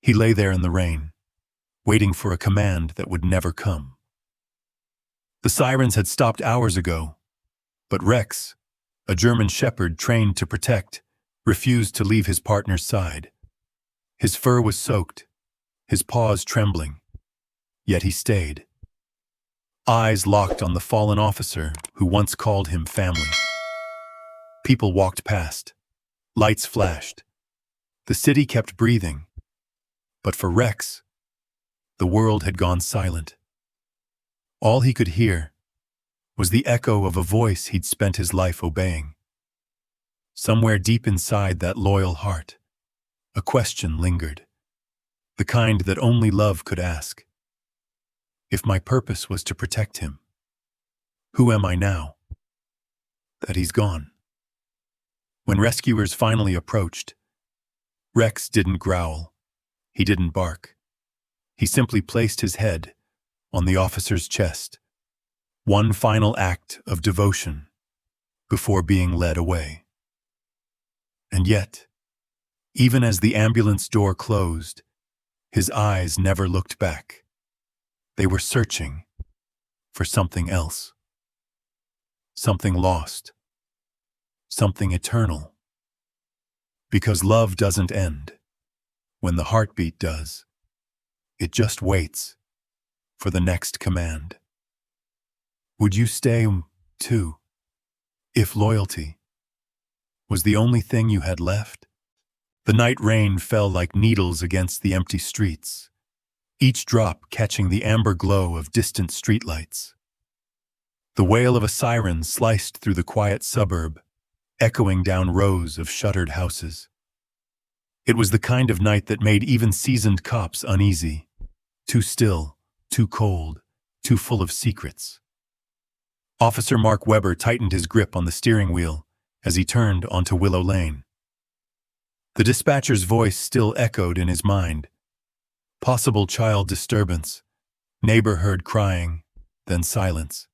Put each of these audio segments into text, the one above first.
He lay there in the rain, waiting for a command that would never come. The sirens had stopped hours ago, but Rex, a German shepherd trained to protect, refused to leave his partner's side. His fur was soaked, his paws trembling, yet he stayed. Eyes locked on the fallen officer who once called him family. People walked past. Lights flashed. The city kept breathing. But for Rex, the world had gone silent. All he could hear was the echo of a voice he'd spent his life obeying. Somewhere deep inside that loyal heart, a question lingered, the kind that only love could ask. If my purpose was to protect him, who am I now that he's gone? When rescuers finally approached, Rex didn't growl. He didn't bark. He simply placed his head on the officer's chest, one final act of devotion before being led away. And yet, even as the ambulance door closed, his eyes never looked back. They were searching for something else, something lost, something eternal. Because love doesn't end when the heartbeat does. It just waits for the next command. Would you stay, too, if loyalty was the only thing you had left? The night rain fell like needles against the empty streets, each drop catching the amber glow of distant streetlights. The wail of a siren sliced through the quiet suburb, echoing down rows of shuttered houses. It was the kind of night that made even seasoned cops uneasy. Too still, too cold, too full of secrets. Officer Mark Webber tightened his grip on the steering wheel as he turned onto Willow Lane. The dispatcher's voice still echoed in his mind. Possible child disturbance. Neighbor heard crying, then silence.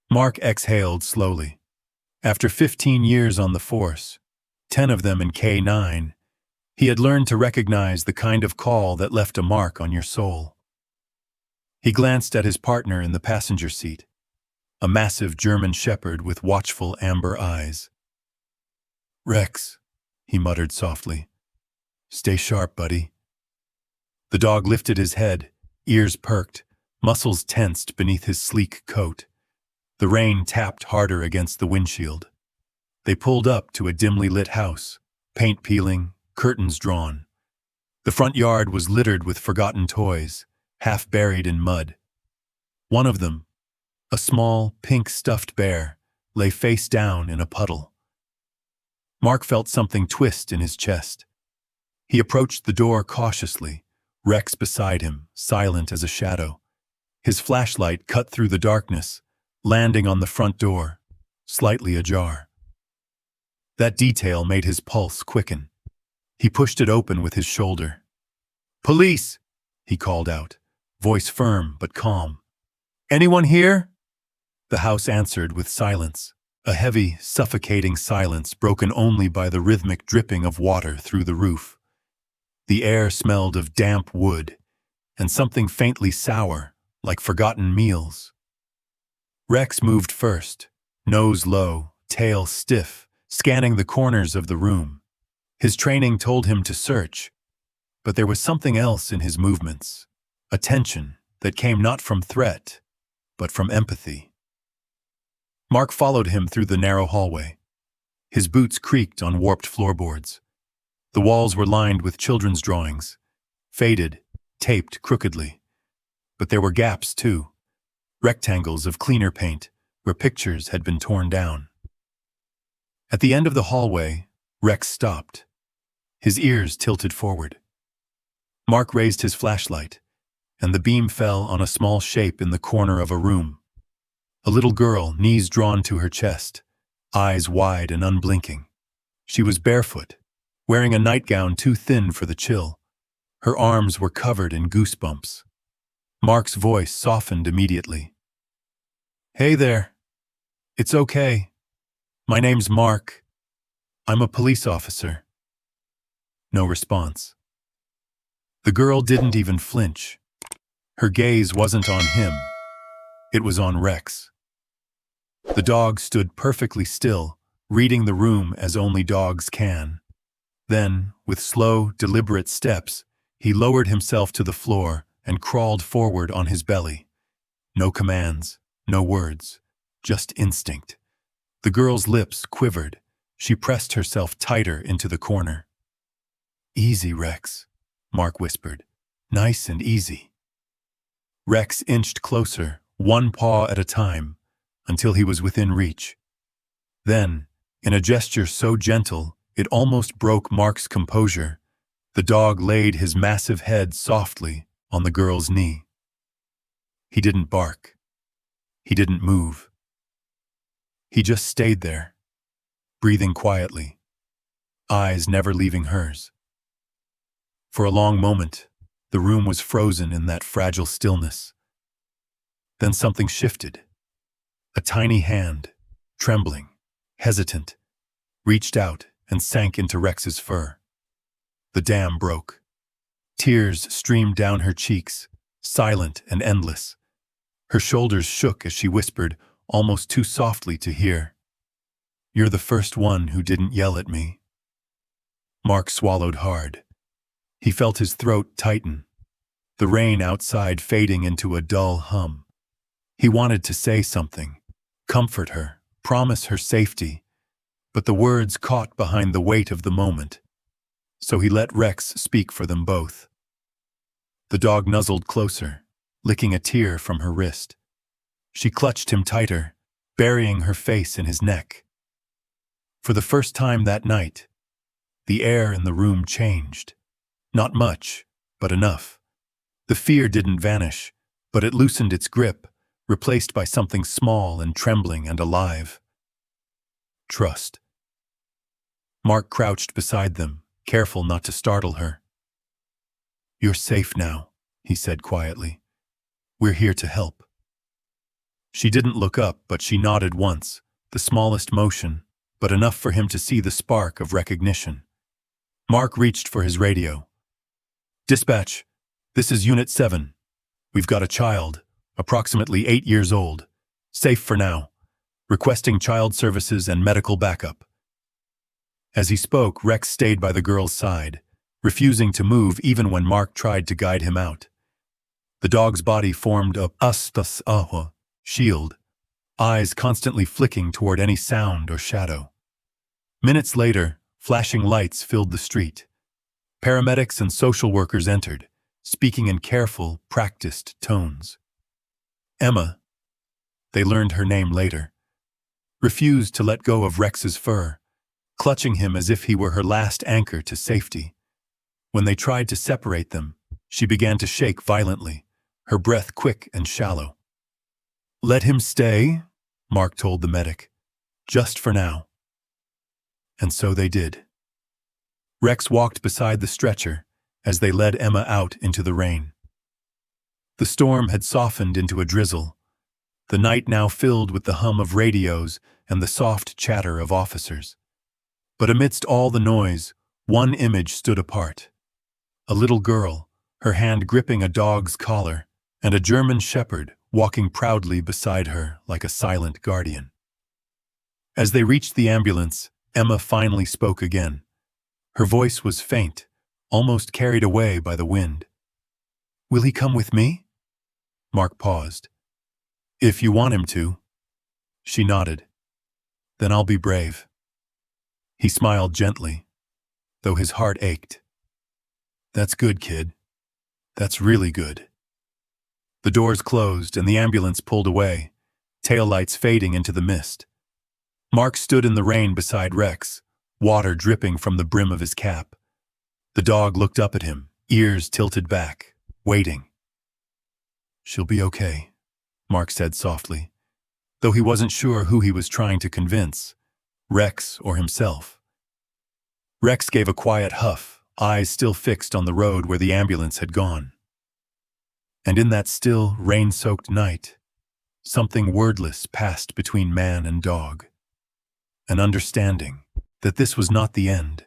Mark exhaled slowly. After 15 years on the force, 10 of them in K-9, he had learned to recognize the kind of call that left a mark on your soul. He glanced at his partner in the passenger seat, a massive German shepherd with watchful amber eyes. "Rex," he muttered softly. "Stay sharp, buddy." The dog lifted his head, ears perked, muscles tensed beneath his sleek coat. The rain tapped harder against the windshield. They pulled up to a dimly lit house, paint peeling, curtains drawn. The front yard was littered with forgotten toys, half buried in mud. One of them, a small, pink stuffed bear, lay face down in a puddle. Mark felt something twist in his chest. He approached the door cautiously, Rex beside him, silent as a shadow. His flashlight cut through the darkness, landing on the front door, slightly ajar. That detail made his pulse quicken. He pushed it open with his shoulder. "Police!" he called out, voice firm but calm. "Anyone here?" The house answered with silence, a heavy, suffocating silence broken only by the rhythmic dripping of water through the roof. The air smelled of damp wood and something faintly sour, like forgotten meals. Rex moved first, nose low, tail stiff, scanning the corners of the room. His training told him to search, but there was something else in his movements, a tension that came not from threat, but from empathy. Mark followed him through the narrow hallway. His boots creaked on warped floorboards. The walls were lined with children's drawings, faded, taped crookedly. But there were gaps, too, rectangles of cleaner paint where pictures had been torn down. At the end of the hallway, Rex stopped, his ears tilted forward. Mark raised his flashlight, and the beam fell on a small shape in the corner of a room. A little girl, knees drawn to her chest, eyes wide and unblinking. She was barefoot, wearing a nightgown too thin for the chill. Her arms were covered in goosebumps. Mark's voice softened immediately. "Hey there. It's okay. My name's Mark. I'm a police officer." No response. The girl didn't even flinch. Her gaze wasn't on him. It was on Rex. The dog stood perfectly still, reading the room as only dogs can. Then, with slow, deliberate steps, he lowered himself to the floor and crawled forward on his belly. No commands, no words, just instinct. The girl's lips quivered. She pressed herself tighter into the corner. "Easy, Rex," Mark whispered. "Nice and easy." Rex inched closer, one paw at a time, until he was within reach. Then, in a gesture so gentle it almost broke Mark's composure, the dog laid his massive head softly on the girl's knee. He didn't bark. He didn't move. He just stayed there, breathing quietly, eyes never leaving hers. For a long moment, the room was frozen in that fragile stillness. Then something shifted. A tiny hand, trembling, hesitant, reached out and sank into Rex's fur. The dam broke. Tears streamed down her cheeks, silent and endless. Her shoulders shook as she whispered, almost too softly to hear, "You're the first one who didn't yell at me." Mark swallowed hard. He felt his throat tighten, the rain outside fading into a dull hum. He wanted to say something, comfort her, promise her safety, but the words caught behind the weight of the moment. So he let Rex speak for them both. The dog nuzzled closer, licking a tear from her wrist. She clutched him tighter, burying her face in his neck. For the first time that night, the air in the room changed. Not much, but enough. The fear didn't vanish, but it loosened its grip, replaced by something small and trembling and alive. Trust. Mark crouched beside them, careful not to startle her. "You're safe now," he said quietly. "We're here to help." She didn't look up, but she nodded once, the smallest motion, but enough for him to see the spark of recognition. Mark reached for his radio. "Dispatch, this is Unit 7. We've got a child, approximately 8 years old, safe for now, requesting child services and medical backup." As he spoke, Rex stayed by the girl's side, refusing to move even when Mark tried to guide him out. The dog's body formed a shield, eyes constantly flicking toward any sound or shadow. Minutes later, flashing lights filled the street. Paramedics and social workers entered, speaking in careful, practiced tones. Emma, they learned her name later, refused to let go of Rex's fur, clutching him as if he were her last anchor to safety. When they tried to separate them, she began to shake violently, her breath quick and shallow. "Let him stay," Mark told the medic, "just for now." And so they did. Rex walked beside the stretcher as they led Emma out into the rain. The storm had softened into a drizzle, the night now filled with the hum of radios and the soft chatter of officers. But amidst all the noise, one image stood apart. A little girl, her hand gripping a dog's collar, and a German shepherd walking proudly beside her like a silent guardian. As they reached the ambulance, Emma finally spoke again. Her voice was faint, almost carried away by the wind. "Will he come with me?" Mark paused. "If you want him to." She nodded. "Then I'll be brave." He smiled gently, though his heart ached. "That's good, kid. That's really good." The doors closed and the ambulance pulled away, taillights fading into the mist. Mark stood in the rain beside Rex, water dripping from the brim of his cap. The dog looked up at him, ears tilted back, waiting. "She'll be okay," Mark said softly, though he wasn't sure who he was trying to convince, Rex or himself. Rex gave a quiet huff, eyes still fixed on the road where the ambulance had gone. And in that still, rain-soaked night, something wordless passed between man and dog. An understanding that this was not the end,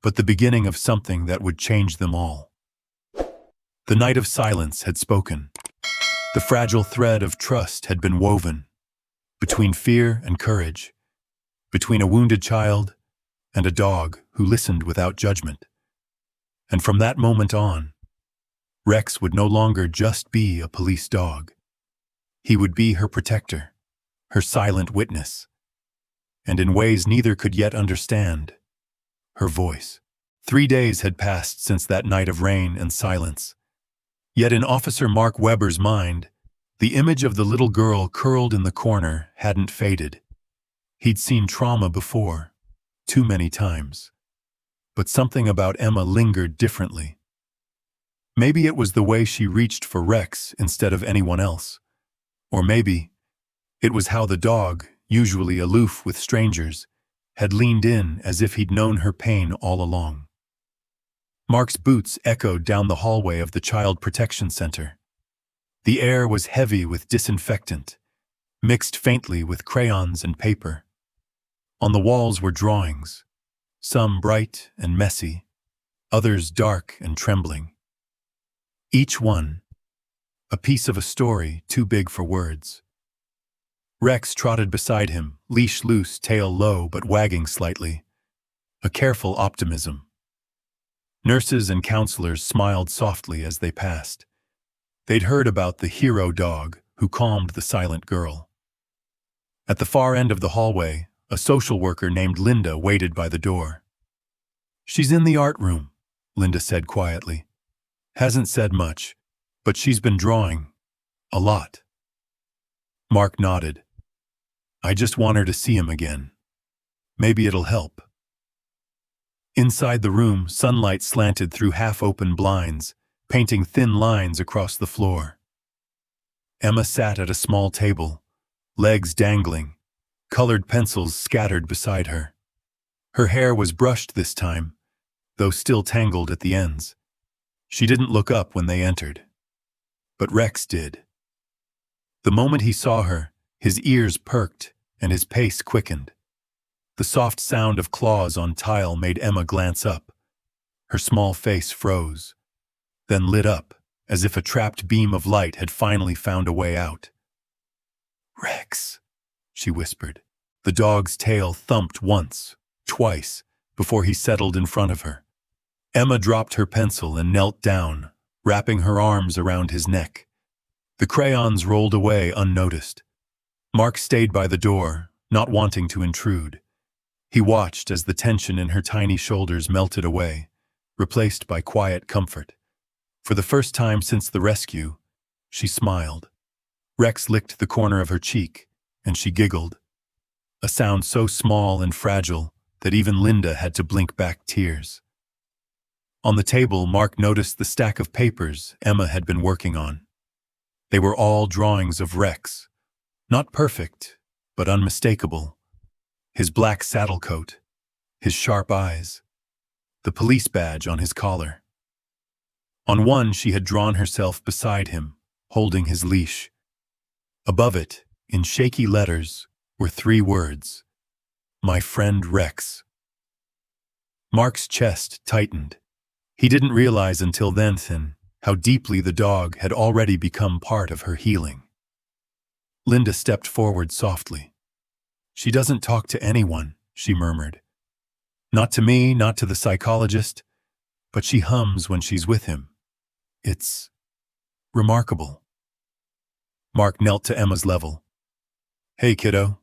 but the beginning of something that would change them all. The night of silence had spoken. The fragile thread of trust had been woven between fear and courage, between a wounded child and a dog who listened without judgment. And from that moment on, Rex would no longer just be a police dog. He would be her protector, her silent witness, and in ways neither could yet understand, her voice. 3 days had passed since that night of rain and silence. Yet in Officer Mark Webber's mind, the image of the little girl curled in the corner hadn't faded. He'd seen trauma before, too many times. But something about Emma lingered differently. Maybe it was the way she reached for Rex instead of anyone else. Or maybe it was how the dog, usually aloof with strangers, had leaned in as if he'd known her pain all along. Mark's boots echoed down the hallway of the Child Protection Center. The air was heavy with disinfectant, mixed faintly with crayons and paper. On the walls were drawings, some bright and messy, others dark and trembling. Each one, a piece of a story too big for words. Rex trotted beside him, leash loose, tail low but wagging slightly. A careful optimism. Nurses and counselors smiled softly as they passed. They'd heard about the hero dog who calmed the silent girl. At the far end of the hallway, a social worker named Linda waited by the door. "She's in the art room," Linda said quietly. "Hasn't said much, but she's been drawing. A lot." Mark nodded. "I just want her to see him again. Maybe it'll help." Inside the room, sunlight slanted through half-open blinds, painting thin lines across the floor. Emma sat at a small table, legs dangling, colored pencils scattered beside her. Her hair was brushed this time, though still tangled at the ends. She didn't look up when they entered. But Rex did. The moment he saw her, his ears perked and his pace quickened. The soft sound of claws on tile made Emma glance up. Her small face froze, then lit up, as if a trapped beam of light had finally found a way out. "Rex," she whispered. The dog's tail thumped once, twice, before he settled in front of her. Emma dropped her pencil and knelt down, wrapping her arms around his neck. The crayons rolled away unnoticed. Mark stayed by the door, not wanting to intrude. He watched as the tension in her tiny shoulders melted away, replaced by quiet comfort. For the first time since the rescue, she smiled. Rex licked the corner of her cheek, and she giggled. A sound so small and fragile that even Linda had to blink back tears. On the table, Mark noticed the stack of papers Emma had been working on. They were all drawings of Rex. Not perfect, but unmistakable. His black saddle coat, his sharp eyes, the police badge on his collar. On one, she had drawn herself beside him, holding his leash. Above it, in shaky letters, were 3 words: "My friend Rex." Mark's chest tightened. He didn't realize until then how deeply the dog had already become part of her healing. Linda stepped forward softly. "She doesn't talk to anyone," she murmured. "Not to me, not to the psychologist, but she hums when she's with him. It's remarkable." Mark knelt to Emma's level. "Hey, kiddo.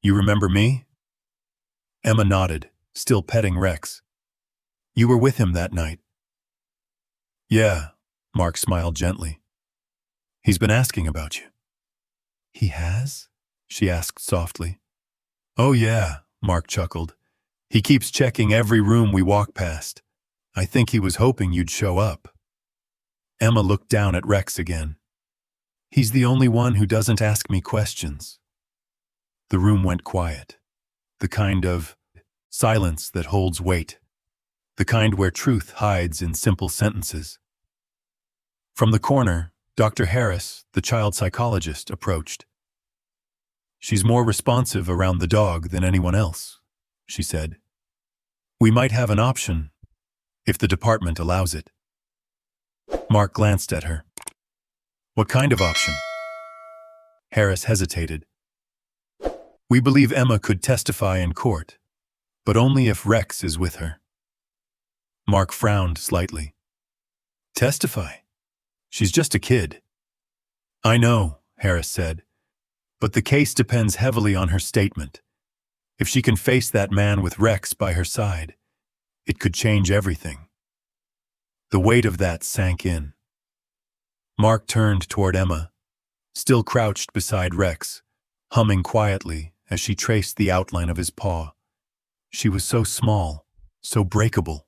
You remember me?" Emma nodded, still petting Rex. "You were with him that night." "Yeah," Mark smiled gently. "He's been asking about you." "He has?" she asked softly. "Oh yeah," Mark chuckled. "He keeps checking every room we walk past. I think he was hoping you'd show up." Emma looked down at Rex again. "He's the only one who doesn't ask me questions." The room went quiet. The kind of silence that holds weight. The kind where truth hides in simple sentences. From the corner, Dr. Harris, the child psychologist, approached. "She's more responsive around the dog than anyone else," she said. "We might have an option, if the department allows it." Mark glanced at her. What kind of option? Harris hesitated. We believe Emma could testify in court, but only if Rex is with her. Mark frowned slightly. Testify? She's just a kid. I know, Harris said, but the case depends heavily on her statement. If she can face that man with Rex by her side, it could change everything. The weight of that sank in. Mark turned toward Emma, still crouched beside Rex, humming quietly as she traced the outline of his paw. She was so small, so breakable.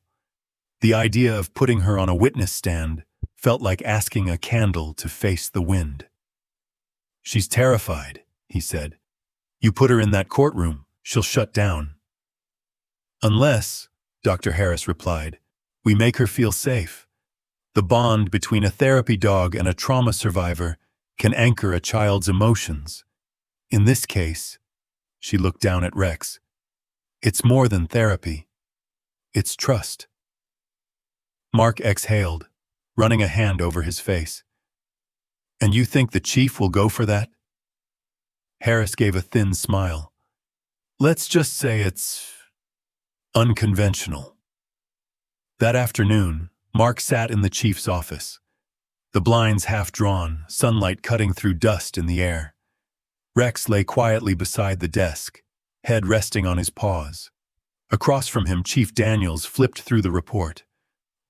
The idea of putting her on a witness stand felt like asking a candle to face the wind. She's terrified, he said. You put her in that courtroom, she'll shut down. Unless, Dr. Harris replied, we make her feel safe. The bond between a therapy dog and a trauma survivor can anchor a child's emotions. In this case, she looked down at Rex, it's more than therapy. It's trust. Mark exhaled, running a hand over his face. And you think the chief will go for that? Harris gave a thin smile. Let's just say it's unconventional. That afternoon, Mark sat in the chief's office. The blinds half drawn, sunlight cutting through dust in the air. Rex lay quietly beside the desk, head resting on his paws. Across from him, Chief Daniels flipped through the report,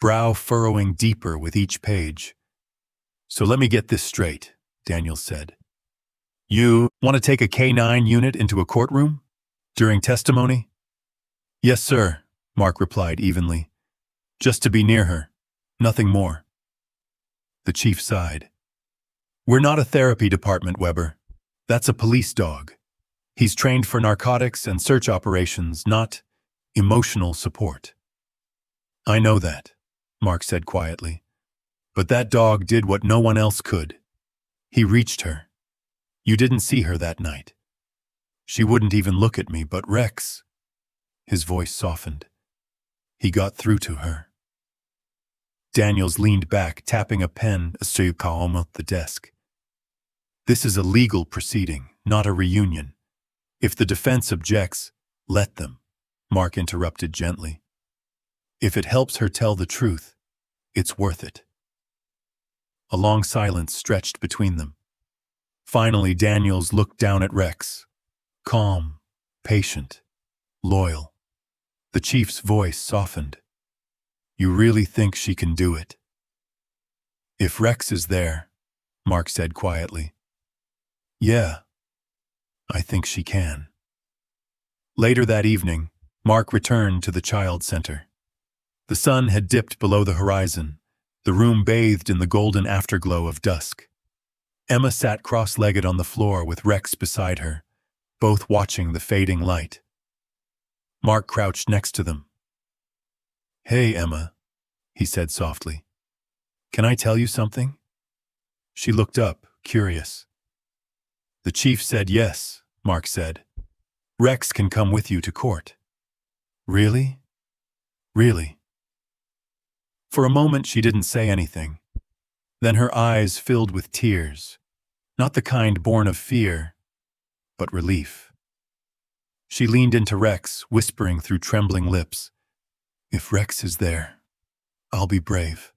brow furrowing deeper with each page. So let me get this straight, Daniels said. You want to take a K-9 unit into a courtroom? During testimony? Yes, sir, Mark replied evenly. Just to be near her, nothing more. The chief sighed. We're not a therapy department, Weber. That's a police dog. He's trained for narcotics and search operations, not emotional support. I know that, Mark said quietly. But that dog did what no one else could. He reached her. You didn't see her that night. She wouldn't even look at me, but Rex. His voice softened. He got through to her. Daniels leaned back, tapping a pen at the desk. This is a legal proceeding, not a reunion. If the defense objects, let them, Mark interrupted gently. If it helps her tell the truth, it's worth it. A long silence stretched between them. Finally, Daniels looked down at Rex. Calm, patient, loyal. The chief's voice softened. You really think she can do it? If Rex is there, Mark said quietly. Yeah, I think she can. Later that evening, Mark returned to the child center. The sun had dipped below the horizon, the room bathed in the golden afterglow of dusk. Emma sat cross-legged on the floor with Rex beside her, both watching the fading light. Mark crouched next to them. Hey, Emma, he said softly. Can I tell you something? She looked up, curious. The chief said yes, Mark said. Rex can come with you to court. Really? Really? For a moment she didn't say anything. Then her eyes filled with tears, not the kind born of fear, but relief. She leaned into Rex, whispering through trembling lips, If Rex is there, I'll be brave.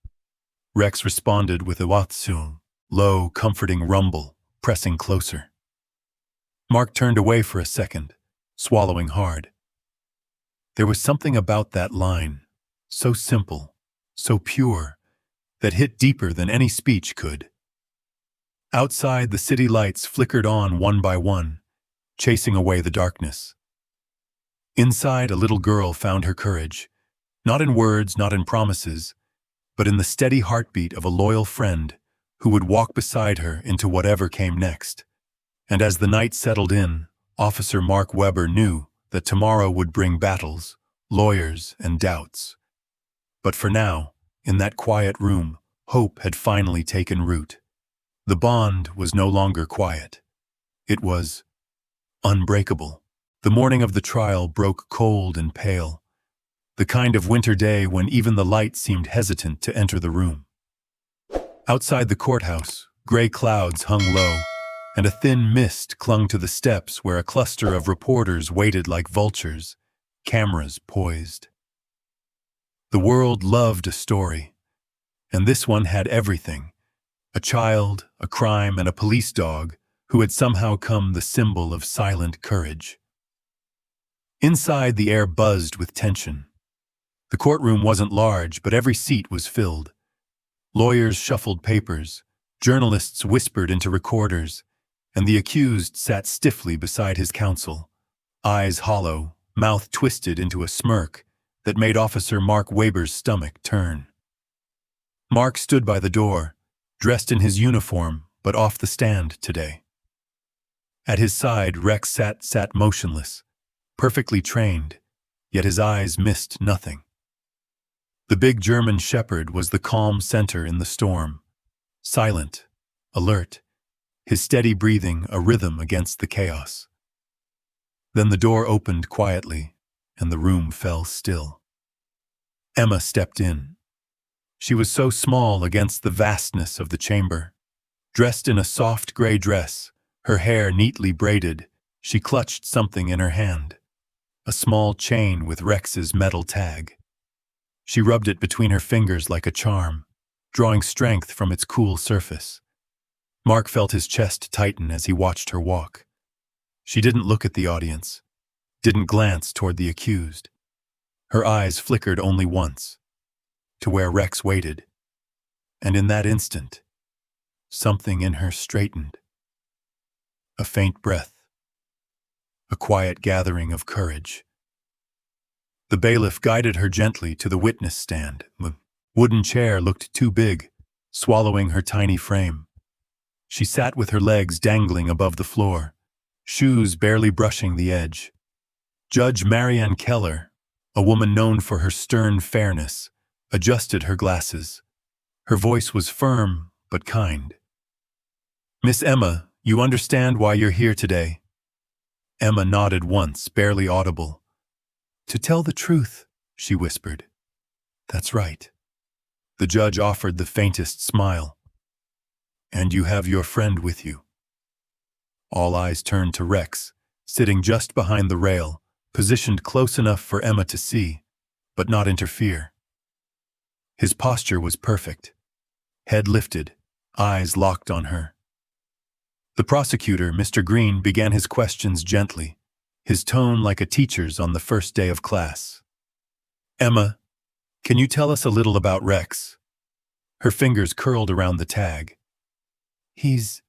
Rex responded with a watsun, low, comforting rumble, pressing closer. Mark turned away for a second, swallowing hard. There was something about that line, so simple, so pure, that hit deeper than any speech could. Outside, the city lights flickered on one by one, chasing away the darkness. Inside, a little girl found her courage, not in words, not in promises, but in the steady heartbeat of a loyal friend who would walk beside her into whatever came next. And as the night settled in, Officer Mark Weber knew that tomorrow would bring battles, lawyers, and doubts. But for now, in that quiet room, hope had finally taken root. The bond was no longer quiet. It was unbreakable. The morning of the trial broke cold and pale, the kind of winter day when even the light seemed hesitant to enter the room. Outside the courthouse, gray clouds hung low, and a thin mist clung to the steps where a cluster of reporters waited like vultures, cameras poised. The world loved a story, and this one had everything: a child, a crime, and a police dog who had somehow come the symbol of silent courage. Inside, the air buzzed with tension. The courtroom wasn't large, but every seat was filled. Lawyers shuffled papers, journalists whispered into recorders, and the accused sat stiffly beside his counsel, eyes hollow, mouth twisted into a smirk that made Officer Mark Weber's stomach turn. Mark stood by the door, dressed in his uniform, but off the stand today. At his side, Rex sat motionless, perfectly trained, yet his eyes missed nothing. The big German shepherd was the calm center in the storm, silent, alert, his steady breathing a rhythm against the chaos. Then the door opened quietly, and the room fell still. Emma stepped in. She was so small against the vastness of the chamber. Dressed in a soft gray dress, her hair neatly braided, she clutched something in her hand, a small chain with Rex's metal tag. She rubbed it between her fingers like a charm, drawing strength from its cool surface. Mark felt his chest tighten as he watched her walk. She didn't look at the audience, didn't glance toward the accused. Her eyes flickered only once, to where Rex waited, and in that instant, something in her straightened. A faint breath, a quiet gathering of courage. The bailiff guided her gently to the witness stand. The wooden chair looked too big, swallowing her tiny frame. She sat with her legs dangling above the floor, shoes barely brushing the edge. Judge Marianne Keller, a woman known for her stern fairness, adjusted her glasses. Her voice was firm but kind. "Miss Emma, you understand why you're here today?" Emma nodded once, barely audible. "To tell the truth," she whispered. "That's right." The judge offered the faintest smile. "And you have your friend with you." All eyes turned to Rex, sitting just behind the rail, positioned close enough for Emma to see, but not interfere. His posture was perfect. Head lifted, eyes locked on her. The prosecutor, Mr. Green, began his questions gently, his tone like a teacher's on the first day of class. "Emma, can you tell us a little about Rex?" Her fingers curled around the tag. "He's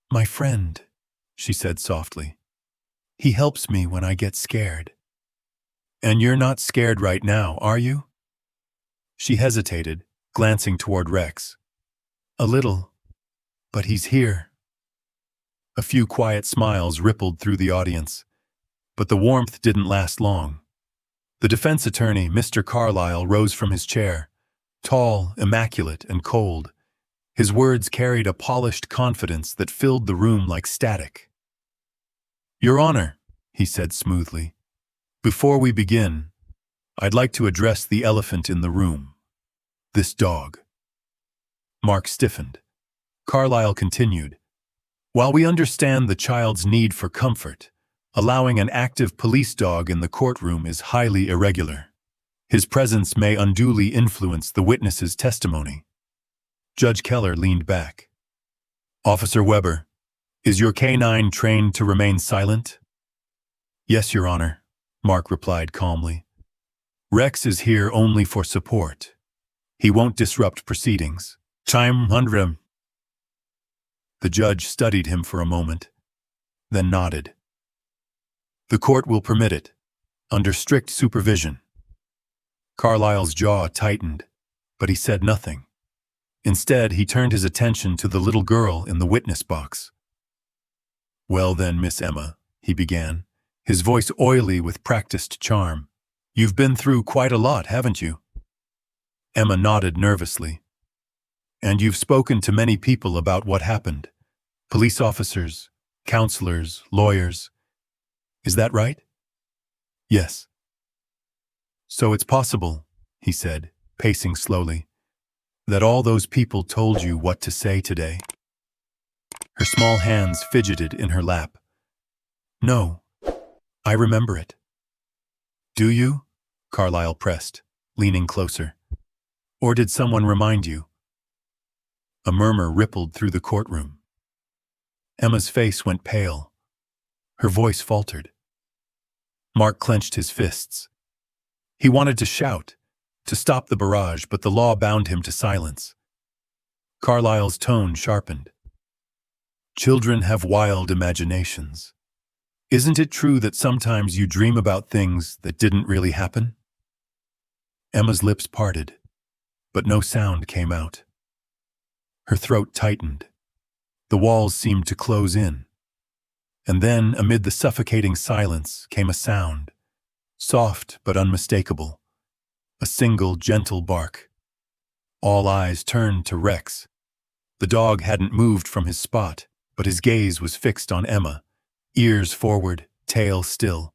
my friend," she said softly. "He helps me when I get scared." "And you're not scared right now, are you?" She hesitated, glancing toward Rex. "A little, but he's here." A few quiet smiles rippled through the audience, but the warmth didn't last long. The defense attorney, Mr. Carlyle, rose from his chair, tall, immaculate, and cold. His words carried a polished confidence that filled the room like static. "Your Honor," he said smoothly, "before we begin, I'd like to address the elephant in the room. This dog." Mark stiffened. Carlyle continued, "While we understand the child's need for comfort, allowing an active police dog in the courtroom is highly irregular. His presence may unduly influence the witness's testimony." Judge Keller leaned back. "Officer Weber, is your canine trained to remain silent?" "Yes, Your Honor," Mark replied calmly. "Rex is here only for support. He won't disrupt proceedings." "Chime hundred." The judge studied him for a moment, then nodded. "The court will permit it, under strict supervision." Carlyle's jaw tightened, but he said nothing. Instead, he turned his attention to the little girl in the witness box. "Well then, Miss Emma," he began, his voice oily with practiced charm, "you've been through quite a lot, haven't you?" Emma nodded nervously. "And you've spoken to many people about what happened? Police officers, counselors, lawyers. Is that right?" "Yes." "So it's possible," he said, pacing slowly, That all those people told you what to say today? Her small hands fidgeted in her lap. No, I remember it. Do you? Carlyle pressed, leaning closer. Or did someone remind you? A murmur rippled through the courtroom. Emma's face went pale. Her voice faltered. Mark clenched his fists. He wanted to shout, to stop the barrage, but the law bound him to silence. Carlyle's tone sharpened. Children have wild imaginations. Isn't it true that sometimes you dream about things that didn't really happen? Emma's lips parted, but no sound came out. Her throat tightened. The walls seemed to close in. And then, amid the suffocating silence, came a sound, soft but unmistakable. A single, gentle bark. All eyes turned to Rex. The dog hadn't moved from his spot, but his gaze was fixed on Emma, ears forward, tail still.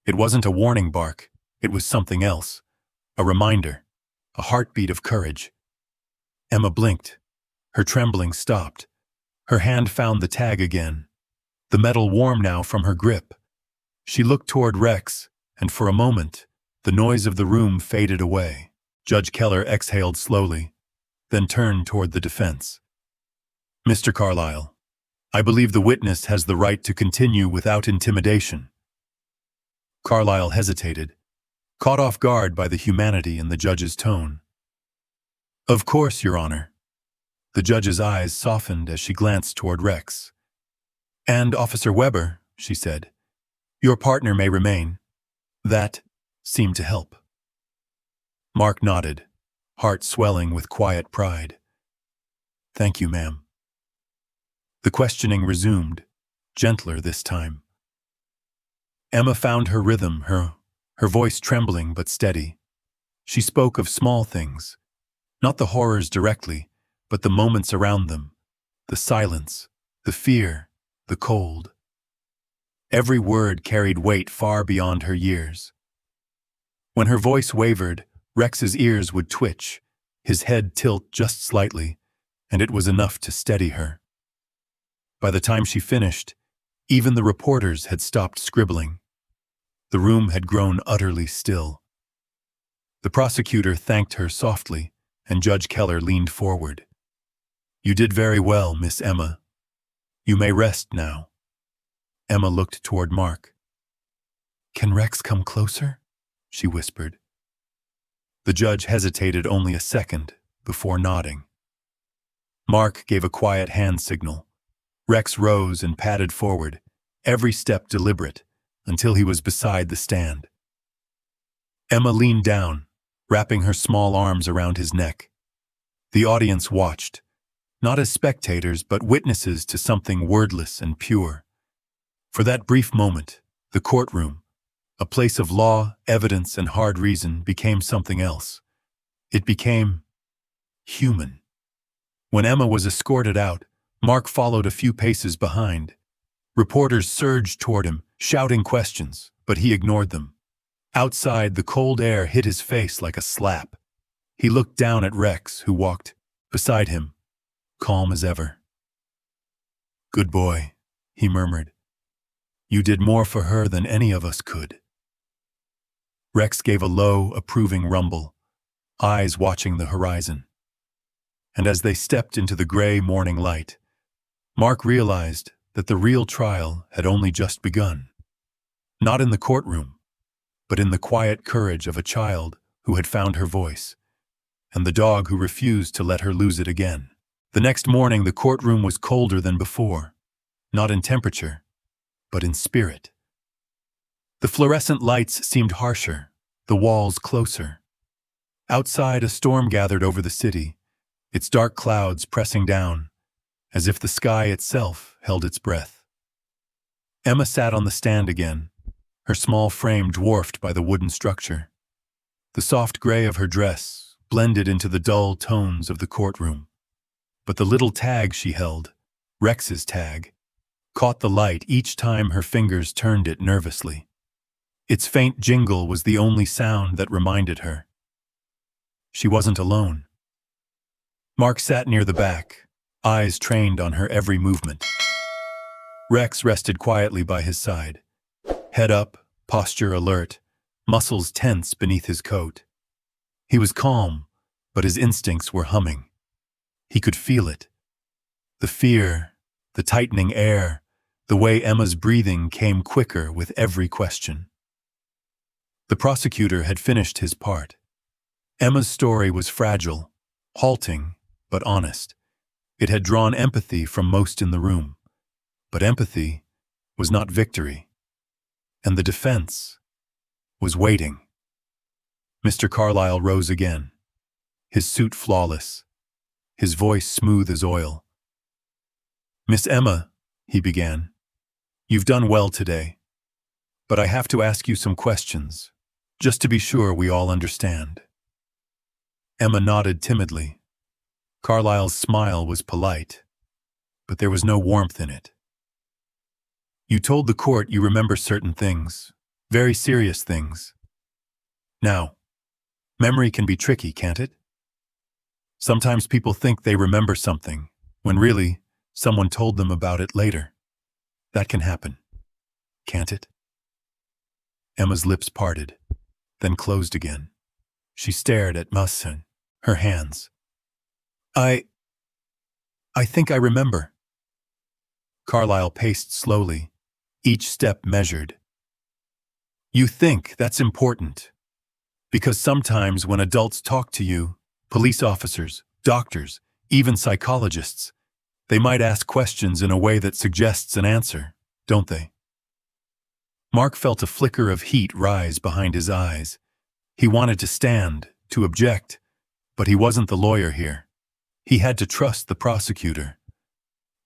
It wasn't a warning bark, it was something else. A reminder, a heartbeat of courage. Emma blinked. Her trembling stopped. Her hand found the tag again, the metal warm now from her grip. She looked toward Rex, and for a moment, the noise of the room faded away. Judge Keller exhaled slowly, then turned toward the defense. Mr. Carlyle, I believe the witness has the right to continue without intimidation. Carlyle hesitated, caught off guard by the humanity in the judge's tone. Of course, Your Honor. The judge's eyes softened as she glanced toward Rex. And Officer Weber, she said, your partner may remain. That seemed to help. Mark nodded, heart swelling with quiet pride. Thank you, ma'am. The questioning resumed, gentler this time. Emma found her rhythm, her voice trembling but steady. She spoke of small things, not the horrors directly, but the moments around them, the silence, the fear, the cold. Every word carried weight far beyond her years. When her voice wavered, Rex's ears would twitch, his head tilt just slightly, and it was enough to steady her. By the time she finished, even the reporters had stopped scribbling. The room had grown utterly still. The prosecutor thanked her softly, and Judge Keller leaned forward. You did very well, Miss Emma. You may rest now. Emma looked toward Mark. Can Rex come closer? She whispered. The judge hesitated only a second before nodding. Mark gave a quiet hand signal. Rex rose and padded forward, every step deliberate, until he was beside the stand. Emma leaned down, wrapping her small arms around his neck. The audience watched, not as spectators but witnesses to something wordless and pure. For that brief moment, the courtroom, a place of law, evidence, and hard reason, became something else. It became human. When Emma was escorted out, Mark followed a few paces behind. Reporters surged toward him, shouting questions, but he ignored them. Outside, the cold air hit his face like a slap. He looked down at Rex, who walked beside him, calm as ever. Good boy, he murmured. You did more for her than any of us could. Rex gave a low, approving rumble, eyes watching the horizon. And as they stepped into the gray morning light, Mark realized that the real trial had only just begun. Not in the courtroom, but in the quiet courage of a child who had found her voice, and the dog who refused to let her lose it again. The next morning, the courtroom was colder than before, not in temperature, but in spirit. The fluorescent lights seemed harsher, the walls closer. Outside, a storm gathered over the city, its dark clouds pressing down, as if the sky itself held its breath. Emma sat on the stand again, her small frame dwarfed by the wooden structure. The soft gray of her dress blended into the dull tones of the courtroom. But the little tag she held, Rex's tag, caught the light each time her fingers turned it nervously. Its faint jingle was the only sound that reminded her. She wasn't alone. Mark sat near the back, eyes trained on her every movement. Rex rested quietly by his side, head up, posture alert, muscles tense beneath his coat. He was calm, but his instincts were humming. He could feel it. The fear, the tightening air, the way Emma's breathing came quicker with every question. The prosecutor had finished his part. Emma's story was fragile, halting, but honest. It had drawn empathy from most in the room. But empathy was not victory. And the defense was waiting. Mr. Carlyle rose again, his suit flawless, his voice smooth as oil. "Miss Emma," he began, "you've done well today. But I have to ask you some questions, just to be sure we all understand." Emma nodded timidly. Carlyle's smile was polite, but there was no warmth in it. "You told the court you remember certain things, very serious things. Now, memory can be tricky, can't it? Sometimes people think they remember something, when really, someone told them about it later. That can happen, can't it?" Emma's lips parted, then closed again. She stared at Massen, her hands. I think I remember." Carlyle paced slowly, each step measured. "You think that's important. Because sometimes when adults talk to you, police officers, doctors, even psychologists, they might ask questions in a way that suggests an answer, don't they?" Mark felt a flicker of heat rise behind his eyes. He wanted to stand, to object, but he wasn't the lawyer here. He had to trust the prosecutor.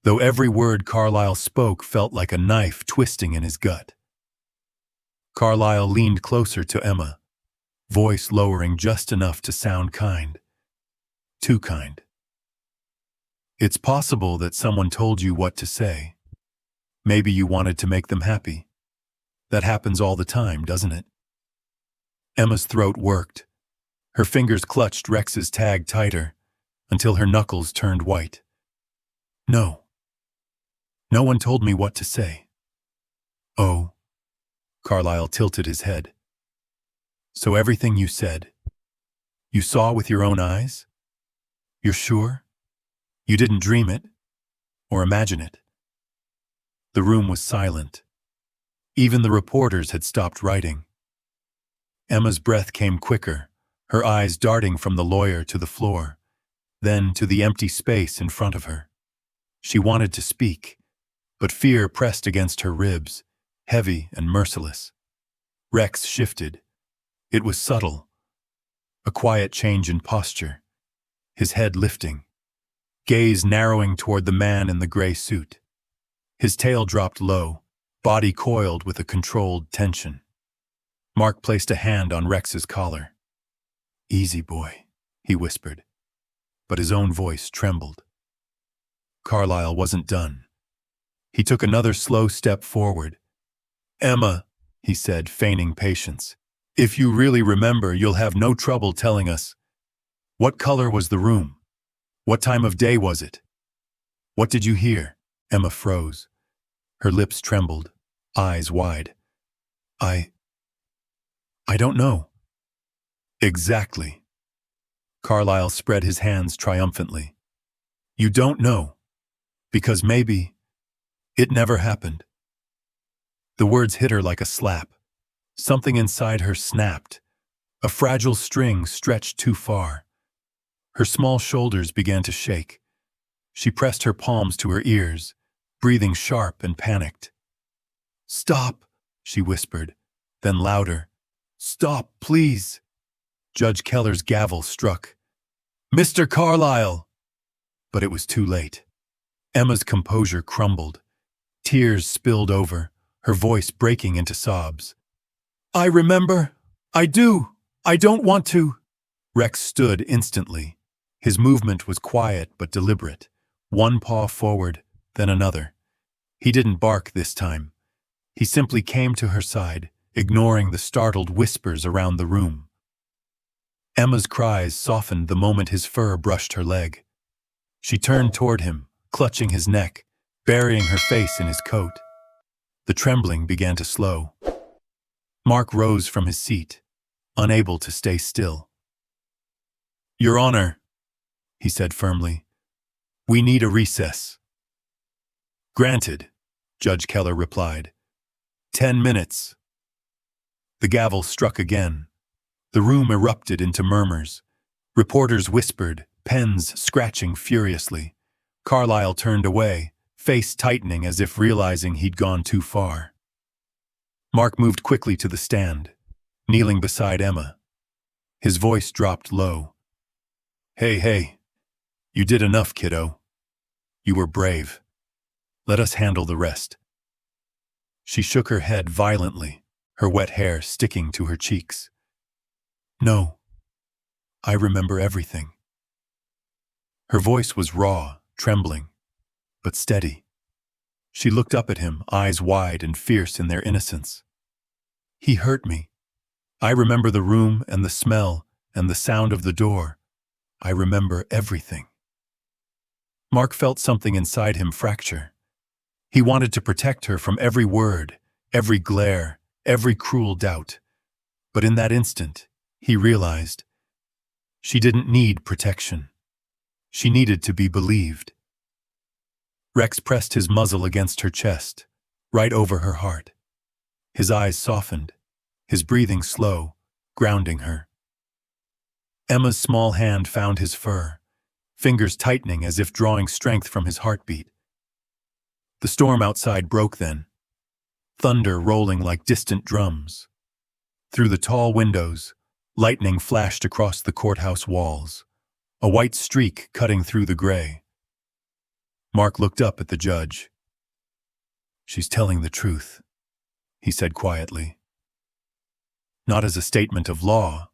Though every word Carlyle spoke felt like a knife twisting in his gut. Carlyle leaned closer to Emma, voice lowering just enough to sound kind. Too kind. "It's possible that someone told you what to say. Maybe you wanted to make them happy. That happens all the time, doesn't it?" Emma's throat worked. Her fingers clutched Rex's tag tighter, until her knuckles turned white. "No. No one told me what to say." "Oh." Carlyle tilted his head. "So everything you said, you saw with your own eyes? You're sure? You didn't dream it? Or imagine it?" The room was silent. Even the reporters had stopped writing. Emma's breath came quicker, her eyes darting from the lawyer to the floor, then to the empty space in front of her. She wanted to speak, but fear pressed against her ribs, heavy and merciless. Rex shifted. It was subtle. A quiet change in posture, his head lifting, gaze narrowing toward the man in the gray suit. His tail dropped low, body coiled with a controlled tension. Mark placed a hand on Rex's collar. "Easy, boy," he whispered, but his own voice trembled. Carlyle wasn't done. He took another slow step forward. "Emma," he said, feigning patience, "if you really remember, you'll have no trouble telling us. What color was the room? What time of day was it? What did you hear?" Emma froze. Her lips trembled, eyes wide. I don't know." "Exactly." Carlyle spread his hands triumphantly. "You don't know, because maybe it never happened." The words hit her like a slap. Something inside her snapped. A fragile string stretched too far. Her small shoulders began to shake. She pressed her palms to her ears, breathing sharp and panicked. "Stop," she whispered, then louder. "Stop, please." Judge Keller's gavel struck. "Mr. Carlyle!" But it was too late. Emma's composure crumbled. Tears spilled over, her voice breaking into sobs. "I remember. I do. I don't want to." Rex stood instantly. His movement was quiet but deliberate, one paw forward, then another. He didn't bark this time. He simply came to her side, ignoring the startled whispers around the room. Emma's cries softened the moment his fur brushed her leg. She turned toward him, clutching his neck, burying her face in his coat. The trembling began to slow. Mark rose from his seat, unable to stay still. "Your Honor," he said firmly, "we need a recess." "Granted," Judge Keller replied. 10 minutes. The gavel struck again. The room erupted into murmurs. Reporters whispered, pens scratching furiously. Carlyle turned away, face tightening as if realizing he'd gone too far. Mark moved quickly to the stand, kneeling beside Emma. His voice dropped low. Hey, you did enough, kiddo. You were brave. Let us handle the rest." She shook her head violently, her wet hair sticking to her cheeks. "No, I remember everything." Her voice was raw, trembling, but steady. She looked up at him, eyes wide and fierce in their innocence. "He hurt me. I remember the room and the smell and the sound of the door. I remember everything." Mark felt something inside him fracture. He wanted to protect her from every word, every glare, every cruel doubt. But in that instant, he realized she didn't need protection. She needed to be believed. Rex pressed his muzzle against her chest, right over her heart. His eyes softened, his breathing slow, grounding her. Emma's small hand found his fur, fingers tightening as if drawing strength from his heartbeat. The storm outside broke then, thunder rolling like distant drums. Through the tall windows, lightning flashed across the courthouse walls, a white streak cutting through the gray. Mark looked up at the judge. "She's telling the truth," he said quietly. Not as a statement of law,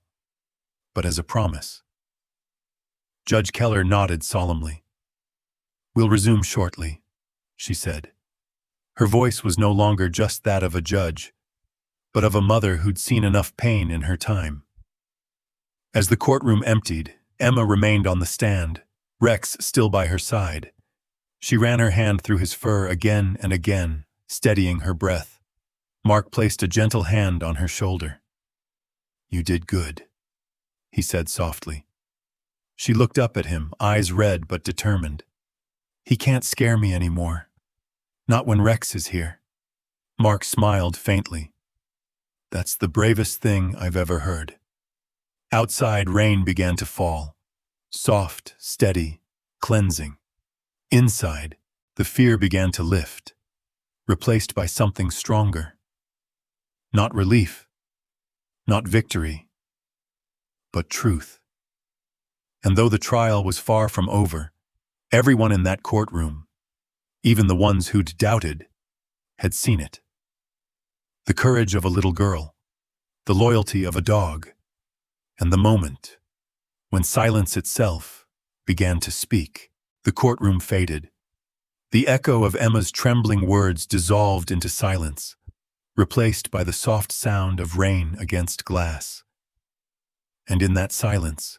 but as a promise. Judge Keller nodded solemnly. "We'll resume shortly," she said. Her voice was no longer just that of a judge, but of a mother who'd seen enough pain in her time. As the courtroom emptied, Emma remained on the stand, Rex still by her side. She ran her hand through his fur again and again, steadying her breath. Mark placed a gentle hand on her shoulder. "You did good," he said softly. She looked up at him, eyes red but determined. "He can't scare me anymore. Not when Rex is here." Mark smiled faintly. "That's the bravest thing I've ever heard." Outside, rain began to fall. Soft, steady, cleansing. Inside, the fear began to lift, replaced by something stronger. Not relief, not victory, but truth. And though the trial was far from over, everyone in that courtroom, even the ones who'd doubted, had seen it. The courage of a little girl, the loyalty of a dog, and the moment when silence itself began to speak. The courtroom faded. The echo of Emma's trembling words dissolved into silence, replaced by the soft sound of rain against glass. And in that silence,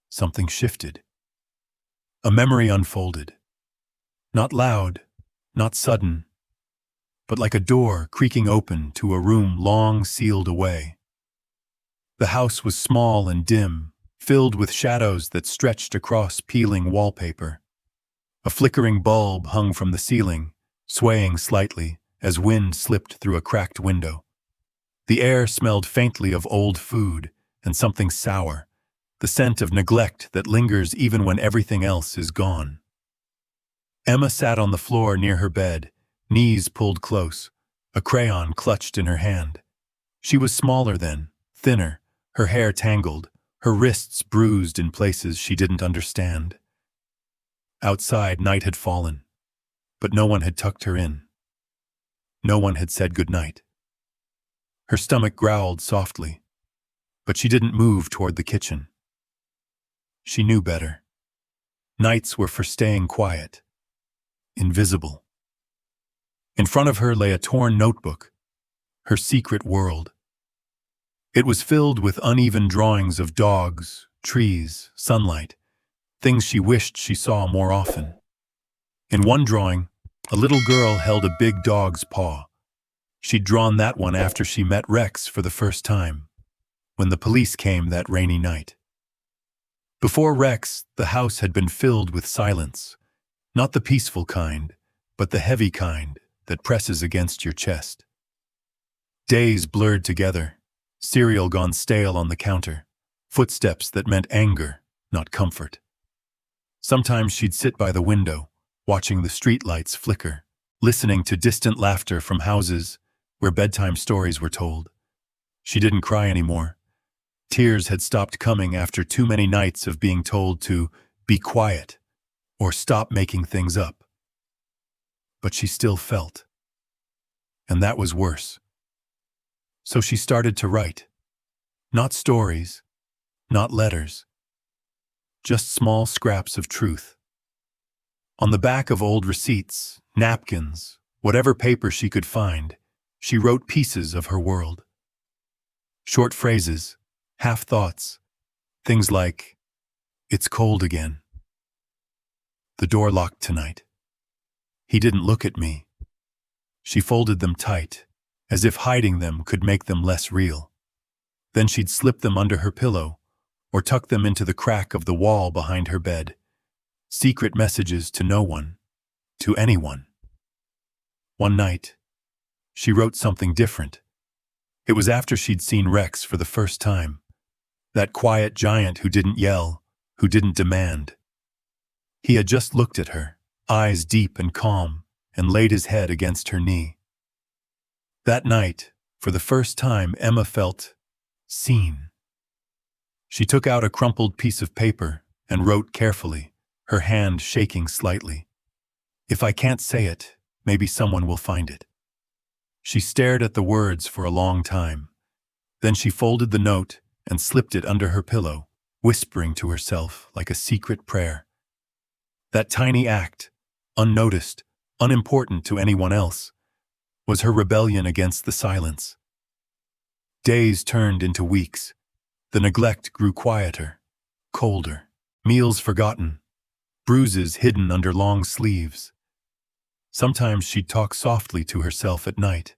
something shifted. A memory unfolded. Not loud, not sudden, but like a door creaking open to a room long sealed away. The house was small and dim, filled with shadows that stretched across peeling wallpaper. A flickering bulb hung from the ceiling, swaying slightly as wind slipped through a cracked window. The air smelled faintly of old food and something sour, the scent of neglect that lingers even when everything else is gone. Emma sat on the floor near her bed, knees pulled close, a crayon clutched in her hand. She was smaller then, thinner, her hair tangled, her wrists bruised in places she didn't understand. Outside, night had fallen, but no one had tucked her in. No one had said goodnight. Her stomach growled softly, but she didn't move toward the kitchen. She knew better. Nights were for staying quiet, invisible. In front of her lay a torn notebook, her secret world. It was filled with uneven drawings of dogs, trees, sunlight, things she wished she saw more often. In one drawing, a little girl held a big dog's paw. She'd drawn that one after she met Rex for the first time, when the police came that rainy night. Before Rex, the house had been filled with silence, not the peaceful kind, but the heavy kind that presses against your chest. Days blurred together, cereal gone stale on the counter, footsteps that meant anger, not comfort. Sometimes she'd sit by the window, watching the streetlights flicker, listening to distant laughter from houses where bedtime stories were told. She didn't cry anymore. Tears had stopped coming after too many nights of being told to be quiet or stop making things up. But she still felt. And that was worse. So she started to write. Not stories, not letters, just small scraps of truth. On the back of old receipts, napkins, whatever paper she could find, she wrote pieces of her world. Short phrases, half thoughts, things like, "It's cold again. The door locked tonight. He didn't look at me." She folded them tight, as if hiding them could make them less real. Then she'd slip them under her pillow, or tuck them into the crack of the wall behind her bed. Secret messages to no one, to anyone. One night, she wrote something different. It was after she'd seen Rex for the first time. That quiet giant who didn't yell, who didn't demand. He had just looked at her, eyes deep and calm, and laid his head against her knee. That night, for the first time, Emma felt seen. She took out a crumpled piece of paper and wrote carefully, her hand shaking slightly. "If I can't say it, maybe someone will find it." She stared at the words for a long time. Then she folded the note and slipped it under her pillow, whispering to herself like a secret prayer. That tiny act, unnoticed, unimportant to anyone else, was her rebellion against the silence. Days turned into weeks. The neglect grew quieter, colder, meals forgotten, bruises hidden under long sleeves. Sometimes she'd talk softly to herself at night,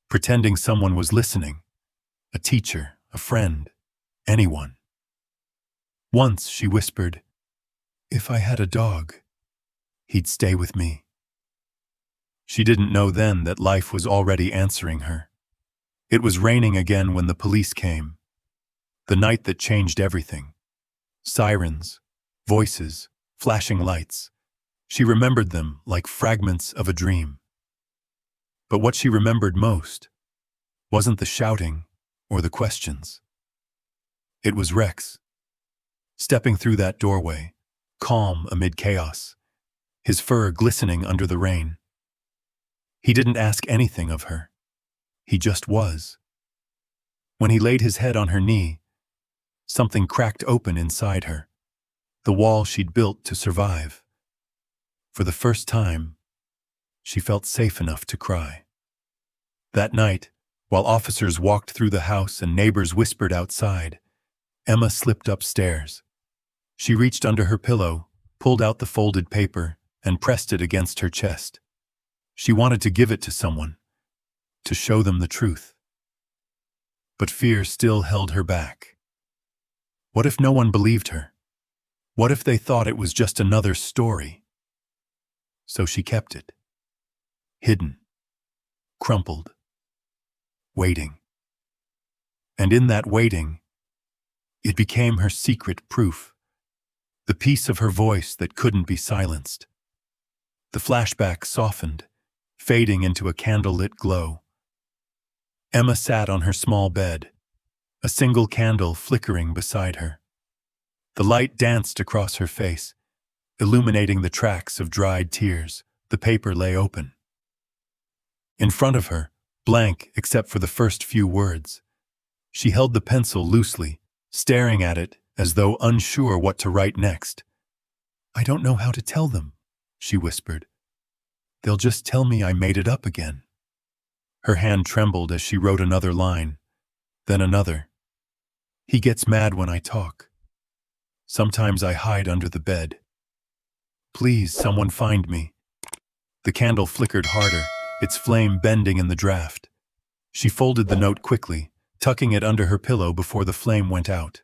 pretending someone was listening, a teacher, a friend, anyone. Once she whispered, "If I had a dog, he'd stay with me." She didn't know then that life was already answering her. It was raining again when the police came. The night that changed everything. Sirens, voices, flashing lights. She remembered them like fragments of a dream. But what she remembered most wasn't the shouting or the questions. It was Rex, stepping through that doorway, calm amid chaos, his fur glistening under the rain. He didn't ask anything of her. He just was. When he laid his head on her knee, something cracked open inside her, the wall she'd built to survive. For the first time, she felt safe enough to cry. That night, while officers walked through the house and neighbors whispered outside, Emma slipped upstairs. She reached under her pillow, pulled out the folded paper, and pressed it against her chest. She wanted to give it to someone, to show them the truth. But fear still held her back. What if no one believed her? What if they thought it was just another story? So she kept it, hidden, crumpled, waiting. And in that waiting, it became her secret proof, the piece of her voice that couldn't be silenced. The flashback softened, fading into a candlelit glow. Emma sat on her small bed, a single candle flickering beside her. The light danced across her face, illuminating the tracks of dried tears. The paper lay open. In front of her, blank except for the first few words. She held the pencil loosely, staring at it as though unsure what to write next. "I don't know how to tell them," she whispered. "They'll just tell me I made it up again." Her hand trembled as she wrote another line, then another. "He gets mad when I talk. Sometimes I hide under the bed. Please, someone find me. The candle flickered harder, its flame bending in the draft. She folded the note quickly, tucking it under her pillow before the flame went out.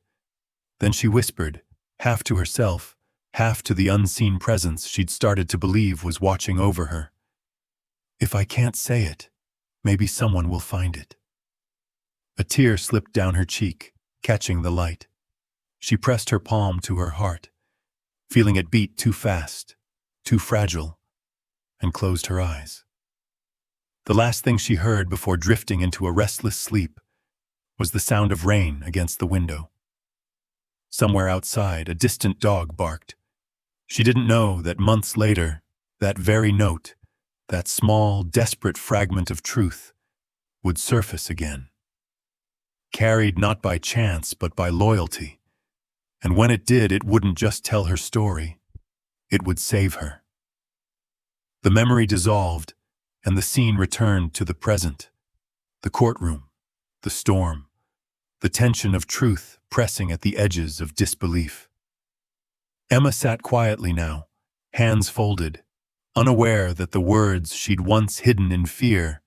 Then she whispered, half to herself, half to the unseen presence she'd started to believe was watching over her. If I can't say it, maybe someone will find it. A tear slipped down her cheek, catching the light. She pressed her palm to her heart, feeling it beat too fast, too fragile, and closed her eyes. The last thing she heard before drifting into a restless sleep was the sound of rain against the window. Somewhere outside, a distant dog barked. She didn't know that months later, that very note, that small, desperate fragment of truth, would surface again. Carried not by chance but by loyalty. And when it did, it wouldn't just tell her story. It would save her. The memory dissolved, and the scene returned to the present. The courtroom, the storm, the tension of truth pressing at the edges of disbelief. Emma sat quietly now, hands folded, unaware that the words she'd once hidden in fear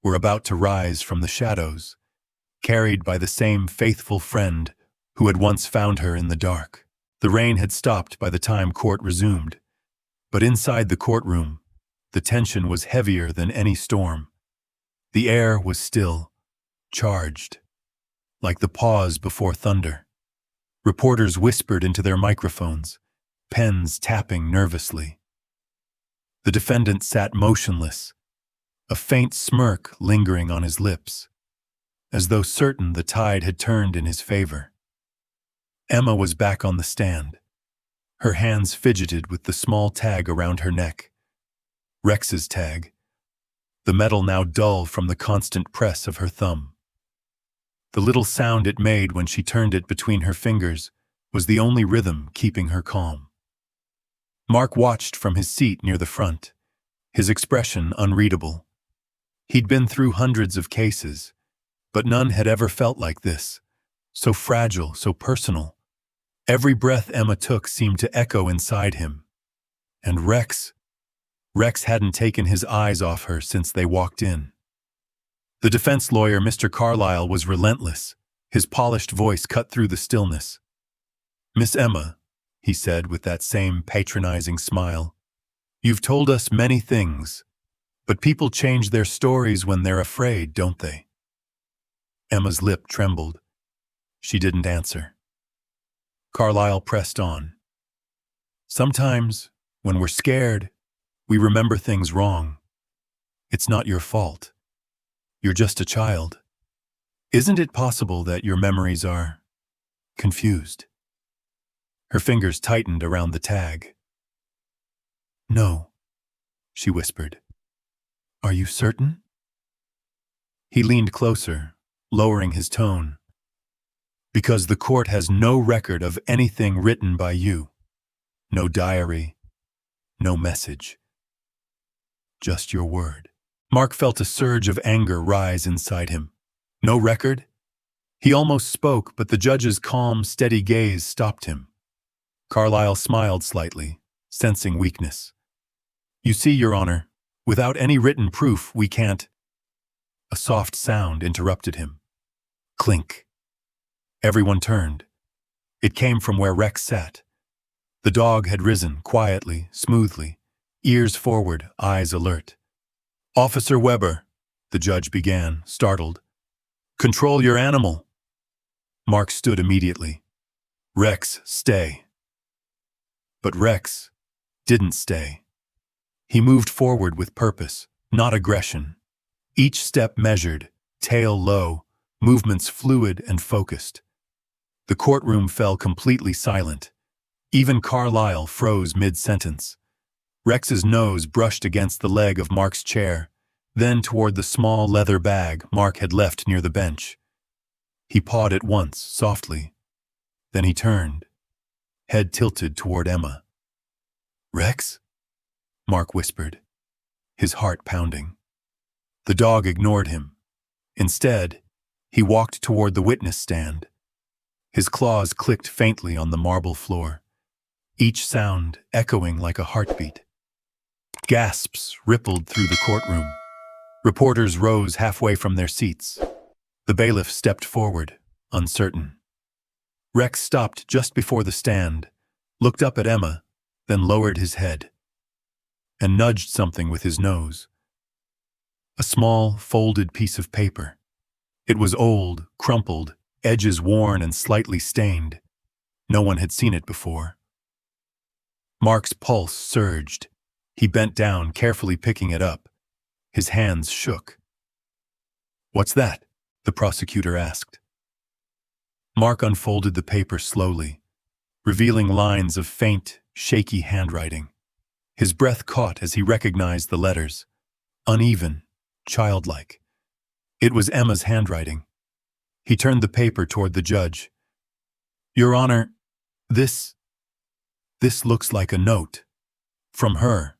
were about to rise from the shadows, carried by the same faithful friend who had once found her in the dark. The rain had stopped by the time court resumed, but inside the courtroom, the tension was heavier than any storm. The air was still, charged, like the pause before thunder. Reporters whispered into their microphones, pens tapping nervously. The defendant sat motionless, a faint smirk lingering on his lips, as though certain the tide had turned in his favor. Emma was back on the stand. Her hands fidgeted with the small tag around her neck. Rex's tag, the metal now dull from the constant press of her thumb. The little sound it made when she turned it between her fingers was the only rhythm keeping her calm. Mark watched from his seat near the front, his expression unreadable. He'd been through hundreds of cases, but none had ever felt like this, so fragile, so personal. Every breath Emma took seemed to echo inside him. And Rex hadn't taken his eyes off her since they walked in. The defense lawyer, Mr. Carlyle, was relentless. His polished voice cut through the stillness. "Miss Emma," he said with that same patronizing smile, "you've told us many things, but people change their stories when they're afraid, don't they?" Emma's lip trembled. She didn't answer. Carlyle pressed on. "Sometimes, when we're scared, we remember things wrong. It's not your fault. You're just a child. Isn't it possible that your memories are confused?" Her fingers tightened around the tag. "No," she whispered. "Are you certain?" He leaned closer, lowering his tone. "Because the court has no record of anything written by you. No diary, no message. Just your word." Mark felt a surge of anger rise inside him. No record? He almost spoke, but the judge's calm, steady gaze stopped him. Carlyle smiled slightly, sensing weakness. "You see, Your Honor, without any written proof, we can't—" A soft sound interrupted him. Clink. Everyone turned. It came from where Rex sat. The dog had risen, quietly, smoothly, ears forward, eyes alert. "Officer Weber," the judge began, startled. "Control your animal." Mark stood immediately. "Rex, stay." But Rex didn't stay. He moved forward with purpose, not aggression. Each step measured, tail low, movements fluid and focused. The courtroom fell completely silent. Even Carlyle froze mid-sentence. Rex's nose brushed against the leg of Mark's chair, then toward the small leather bag Mark had left near the bench. He pawed it once, softly. Then he turned, head tilted toward Emma. "Rex?" Mark whispered, his heart pounding. The dog ignored him. Instead, he walked toward the witness stand. His claws clicked faintly on the marble floor, each sound echoing like a heartbeat. Gasps rippled through the courtroom. Reporters rose halfway from their seats. The bailiff stepped forward, uncertain. Rex stopped just before the stand, looked up at Emma, then lowered his head, and nudged something with his nose. A small, folded piece of paper. It was old, crumpled, edges worn and slightly stained. No one had seen it before. Mark's pulse surged. He bent down, carefully picking it up. His hands shook. "What's that?" the prosecutor asked. Mark unfolded the paper slowly, revealing lines of faint, shaky handwriting. His breath caught as he recognized the letters. Uneven, childlike. It was Emma's handwriting. He turned the paper toward the judge. "Your Honor, this looks like a note. From her."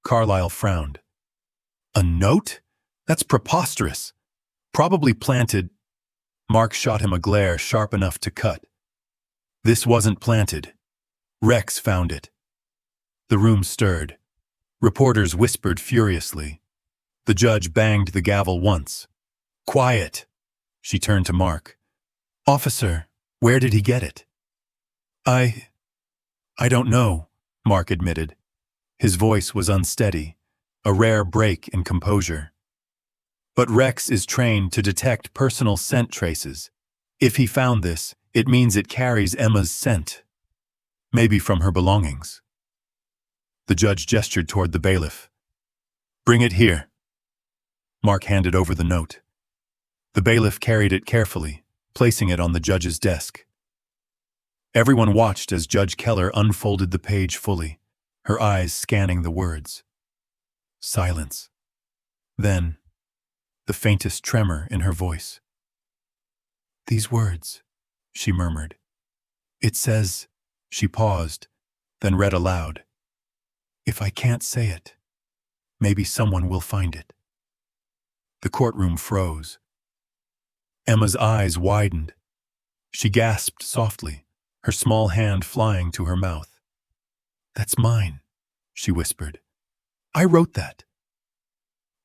Carlyle frowned. "A note? That's preposterous. Probably planted." Mark shot him a glare sharp enough to cut. "This wasn't planted. Rex found it." The room stirred. Reporters whispered furiously. The judge banged the gavel once. "Quiet." She turned to Mark. "Officer, where did he get it?" I don't know," Mark admitted. His voice was unsteady, a rare break in composure. "But Rex is trained to detect personal scent traces. If he found this, it means it carries Emma's scent. Maybe from her belongings." The judge gestured toward the bailiff. "Bring it here." Mark handed over the note. The bailiff carried it carefully, placing it on the judge's desk. Everyone watched as Judge Keller unfolded the page fully, her eyes scanning the words. Silence. Then, the faintest tremor in her voice. "These words," she murmured. "It says," she paused, then read aloud. "If I can't say it, maybe someone will find it." The courtroom froze. Emma's eyes widened. She gasped softly, her small hand flying to her mouth. "That's mine," she whispered. "I wrote that."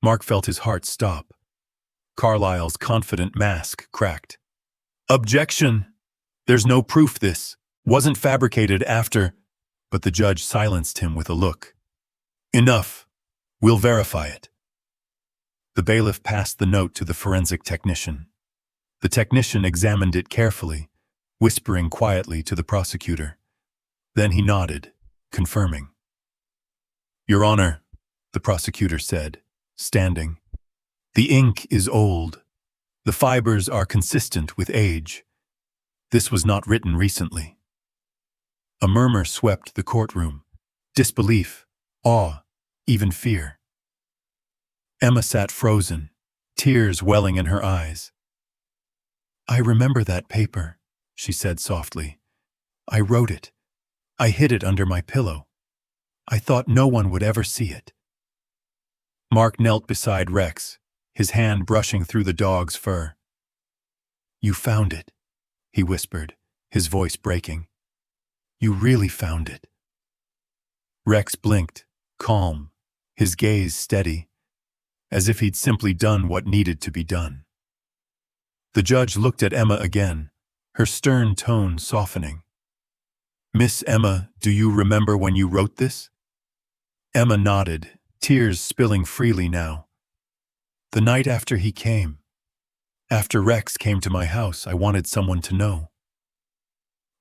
Mark felt his heart stop. Carlyle's confident mask cracked. "Objection! There's no proof this wasn't fabricated after," but the judge silenced him with a look. "Enough. We'll verify it." The bailiff passed the note to the forensic technician. The technician examined it carefully, whispering quietly to the prosecutor. Then he nodded, confirming. "Your Honor," the prosecutor said, standing, "the ink is old. The fibers are consistent with age. This was not written recently." A murmur swept the courtroom. Disbelief, awe, even fear. Emma sat frozen, tears welling in her eyes. "I remember that paper," she said softly. "I wrote it. I hid it under my pillow. I thought no one would ever see it." Mark knelt beside Rex, his hand brushing through the dog's fur. "You found it," he whispered, his voice breaking. "You really found it." Rex blinked, calm, his gaze steady, as if he'd simply done what needed to be done. The judge looked at Emma again, her stern tone softening. "Miss Emma, do you remember when you wrote this?" Emma nodded, tears spilling freely now. "The night after he came. After Rex came to my house, I wanted someone to know."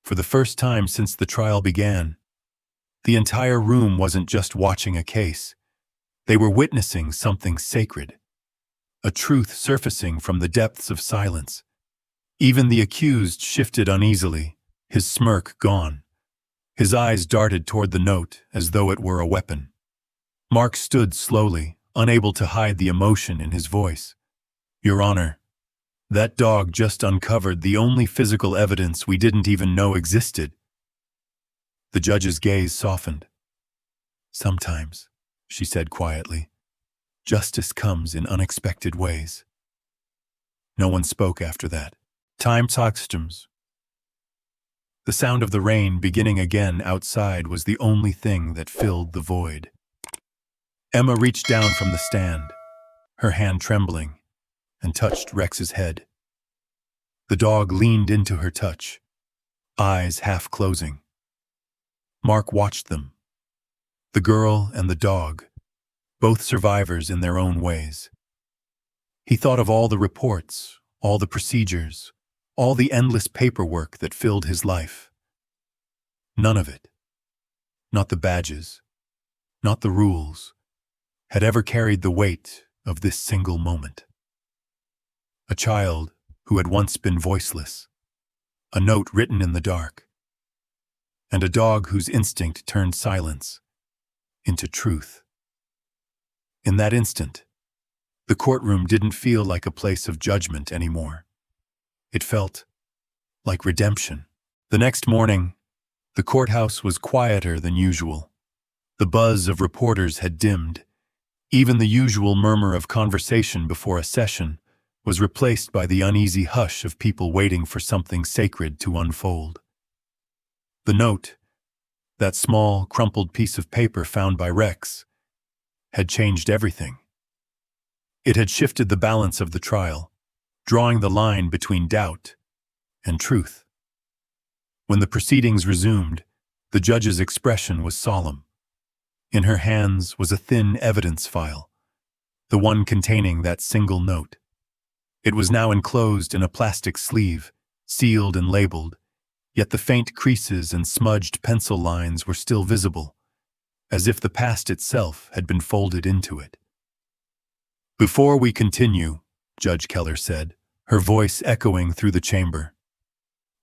For the first time since the trial began, the entire room wasn't just watching a case. They were witnessing something sacred. A truth surfacing from the depths of silence. Even the accused shifted uneasily, his smirk gone. His eyes darted toward the note as though it were a weapon. Mark stood slowly, unable to hide the emotion in his voice. "Your Honor, that dog just uncovered the only physical evidence we didn't even know existed." The judge's gaze softened. "Sometimes," she said quietly, "justice comes in unexpected ways." No one spoke after that. Time customs The sound of the rain beginning again outside was the only thing that filled the void. Emma reached down from the stand, her hand trembling, and touched Rex's head. The dog leaned into her touch, eyes half closing. Mark watched them. The girl and the dog, both survivors in their own ways. He thought of all the reports, all the procedures, all the endless paperwork that filled his life. None of it, not the badges, not the rules, had ever carried the weight of this single moment. A child who had once been voiceless, a note written in the dark, and a dog whose instinct turned silence into truth. In that instant, the courtroom didn't feel like a place of judgment anymore. It felt like redemption. The next morning, the courthouse was quieter than usual. The buzz of reporters had dimmed. Even the usual murmur of conversation before a session was replaced by the uneasy hush of people waiting for something sacred to unfold. The note, that small, crumpled piece of paper found by Rex, had changed everything. It had shifted the balance of the trial, drawing the line between doubt and truth. When the proceedings resumed, the judge's expression was solemn. In her hands was a thin evidence file, the one containing that single note. It was now enclosed in a plastic sleeve, sealed and labeled, yet the faint creases and smudged pencil lines were still visible, as if the past itself had been folded into it. "Before we continue," Judge Keller said, her voice echoing through the chamber,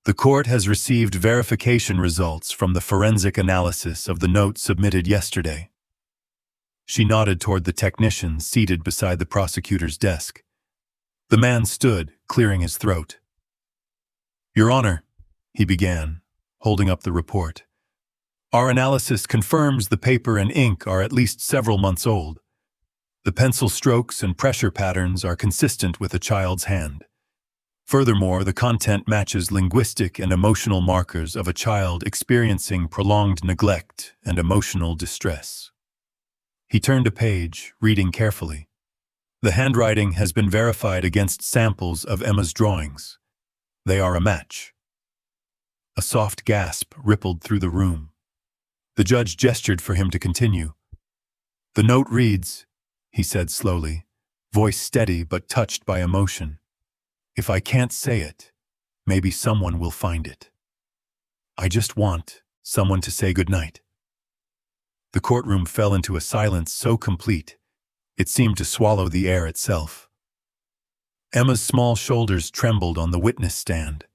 "the court has received verification results from the forensic analysis of the note submitted yesterday." She nodded toward the technician seated beside the prosecutor's desk. The man stood, clearing his throat. "Your Honor," he began, holding up the report, "our analysis confirms the paper and ink are at least several months old. The pencil strokes and pressure patterns are consistent with a child's hand. Furthermore, the content matches linguistic and emotional markers of a child experiencing prolonged neglect and emotional distress." He turned a page, reading carefully. "The handwriting has been verified against samples of Emma's drawings. They are a match." A soft gasp rippled through the room. The judge gestured for him to continue. "The note reads," he said slowly, voice steady but touched by emotion, "If I can't say it, maybe someone will find it. I just want someone to say goodnight." The courtroom fell into a silence so complete, it seemed to swallow the air itself. Emma's small shoulders trembled on the witness stand.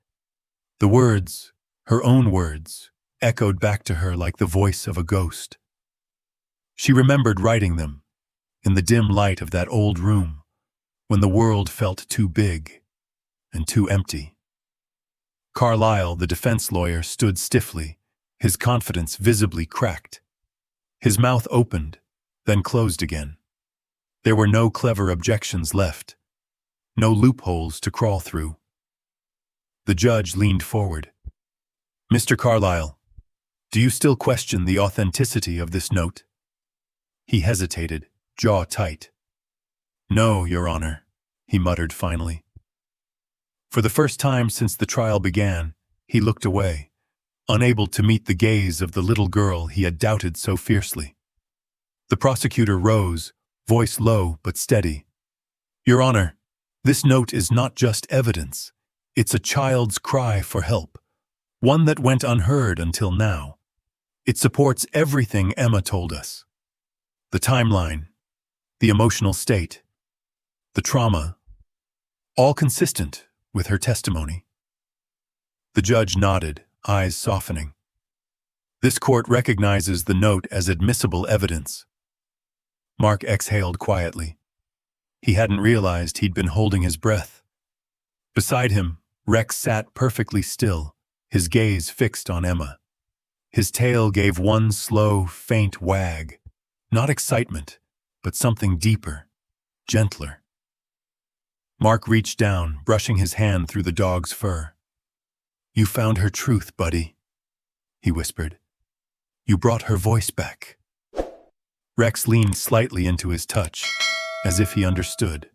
The words, her own words, echoed back to her like the voice of a ghost. She remembered writing them, in the dim light of that old room, when the world felt too big and too empty. Carlyle, the defense lawyer, stood stiffly, his confidence visibly cracked. His mouth opened, then closed again. There were no clever objections left, no loopholes to crawl through. The judge leaned forward. "Mr. Carlyle, do you still question the authenticity of this note?" He hesitated, jaw tight. "No, Your Honor," he muttered finally. For the first time since the trial began, he looked away, unable to meet the gaze of the little girl he had doubted so fiercely. The prosecutor rose, voice low but steady. "Your Honor, this note is not just evidence. It's a child's cry for help, one that went unheard until now. It supports everything Emma told us. The timeline, the emotional state, the trauma, all consistent with her testimony." The judge nodded, eyes softening. "This court recognizes the note as admissible evidence." Mark exhaled quietly. He hadn't realized he'd been holding his breath. Beside him, Rex sat perfectly still, his gaze fixed on Emma. His tail gave one slow, faint wag. Not excitement, but something deeper, gentler. Mark reached down, brushing his hand through the dog's fur. "You found her truth, buddy," he whispered. You brought her voice back. Rex leaned slightly into his touch, as if he understood.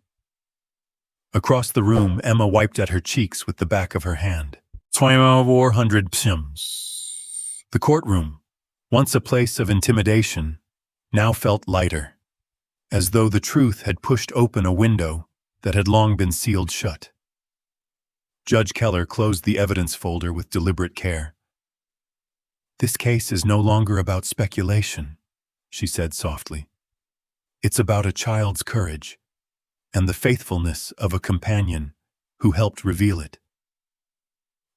Across the room, Emma wiped at her cheeks with the back of her hand. 400 psims. The courtroom, once a place of intimidation, now felt lighter, as though the truth had pushed open a window that had long been sealed shut. Judge Keller closed the evidence folder with deliberate care. This case is no longer about speculation, she said softly. It's about a child's courage and the faithfulness of a companion who helped reveal it.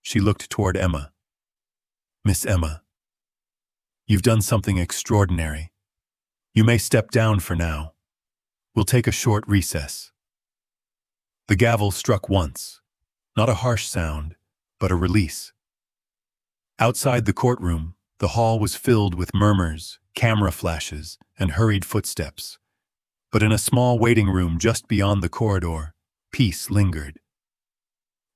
She looked toward Emma. Miss Emma, you've done something extraordinary. You may step down for now. We'll take a short recess. The gavel struck once, not a harsh sound, but a release. Outside the courtroom, the hall was filled with murmurs, camera flashes, and hurried footsteps. But in a small waiting room just beyond the corridor, peace lingered.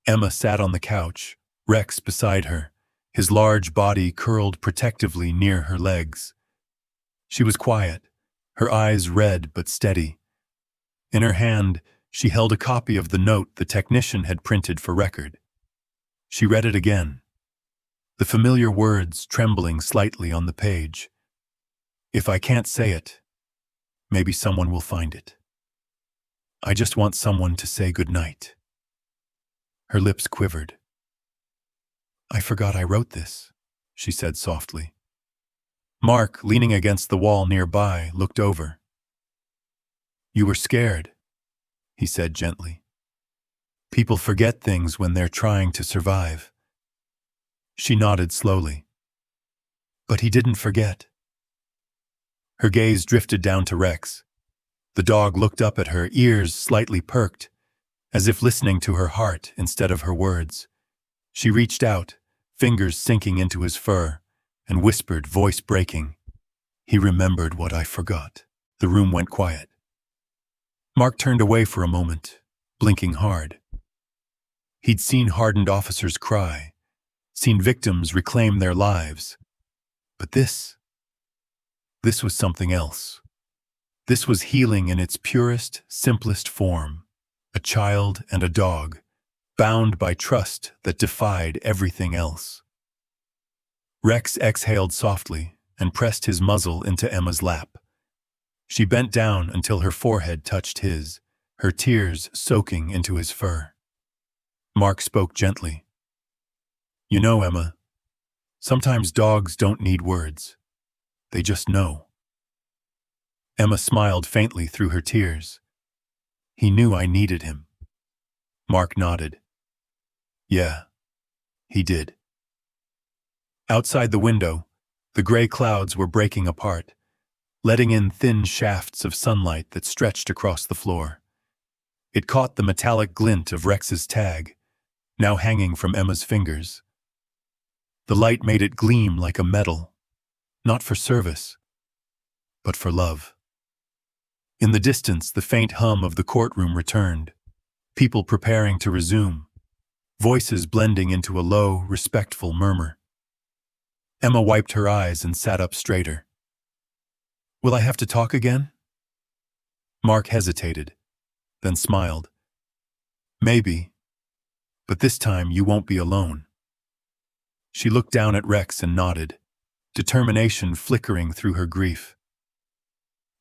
Emma sat on the couch, Rex beside her, his large body curled protectively near her legs. She was quiet, her eyes red but steady. In her hand, she held a copy of the note the technician had printed for record. She read it again, the familiar words trembling slightly on the page. If I can't say it, maybe someone will find it. I just want someone to say goodnight. Her lips quivered. I forgot I wrote this, she said softly. Mark, leaning against the wall nearby, looked over. You were scared, he said gently. People forget things when they're trying to survive. She nodded slowly. But he didn't forget. Her gaze drifted down to Rex. The dog looked up at her, ears slightly perked, as if listening to her heart instead of her words. She reached out, fingers sinking into his fur, and whispered, voice breaking. He remembered what I forgot. The room went quiet. Mark turned away for a moment, blinking hard. He'd seen hardened officers cry, seen victims reclaim their lives. But this was something else. This was healing in its purest, simplest form. A child and a dog, bound by trust that defied everything else. Rex exhaled softly and pressed his muzzle into Emma's lap. She bent down until her forehead touched his, her tears soaking into his fur. Mark spoke gently. You know, Emma, sometimes dogs don't need words. They just know. Emma smiled faintly through her tears. He knew I needed him. Mark nodded. Yeah, he did. Outside the window, the gray clouds were breaking apart, letting in thin shafts of sunlight that stretched across the floor. It caught the metallic glint of Rex's tag, now hanging from Emma's fingers. The light made it gleam like a medal, not for service, but for love. In the distance, the faint hum of the courtroom returned, people preparing to resume, voices blending into a low, respectful murmur. Emma wiped her eyes and sat up straighter. Will I have to talk again? Mark hesitated, then smiled. Maybe, but this time you won't be alone. She looked down at Rex and nodded, determination flickering through her grief.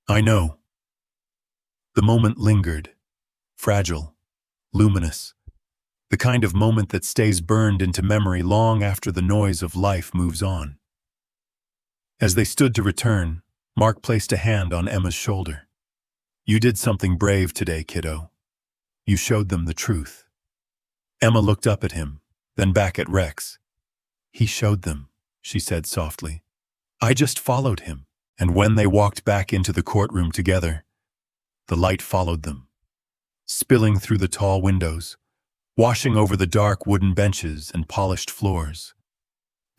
I know. The moment lingered, fragile, luminous, the kind of moment that stays burned into memory long after the noise of life moves on. As they stood to return, Mark placed a hand on Emma's shoulder. You did something brave today, kiddo. You showed them the truth. Emma looked up at him, then back at Rex. He showed them, she said softly. I just followed him, and when they walked back into the courtroom together, the light followed them, spilling through the tall windows, washing over the dark wooden benches and polished floors.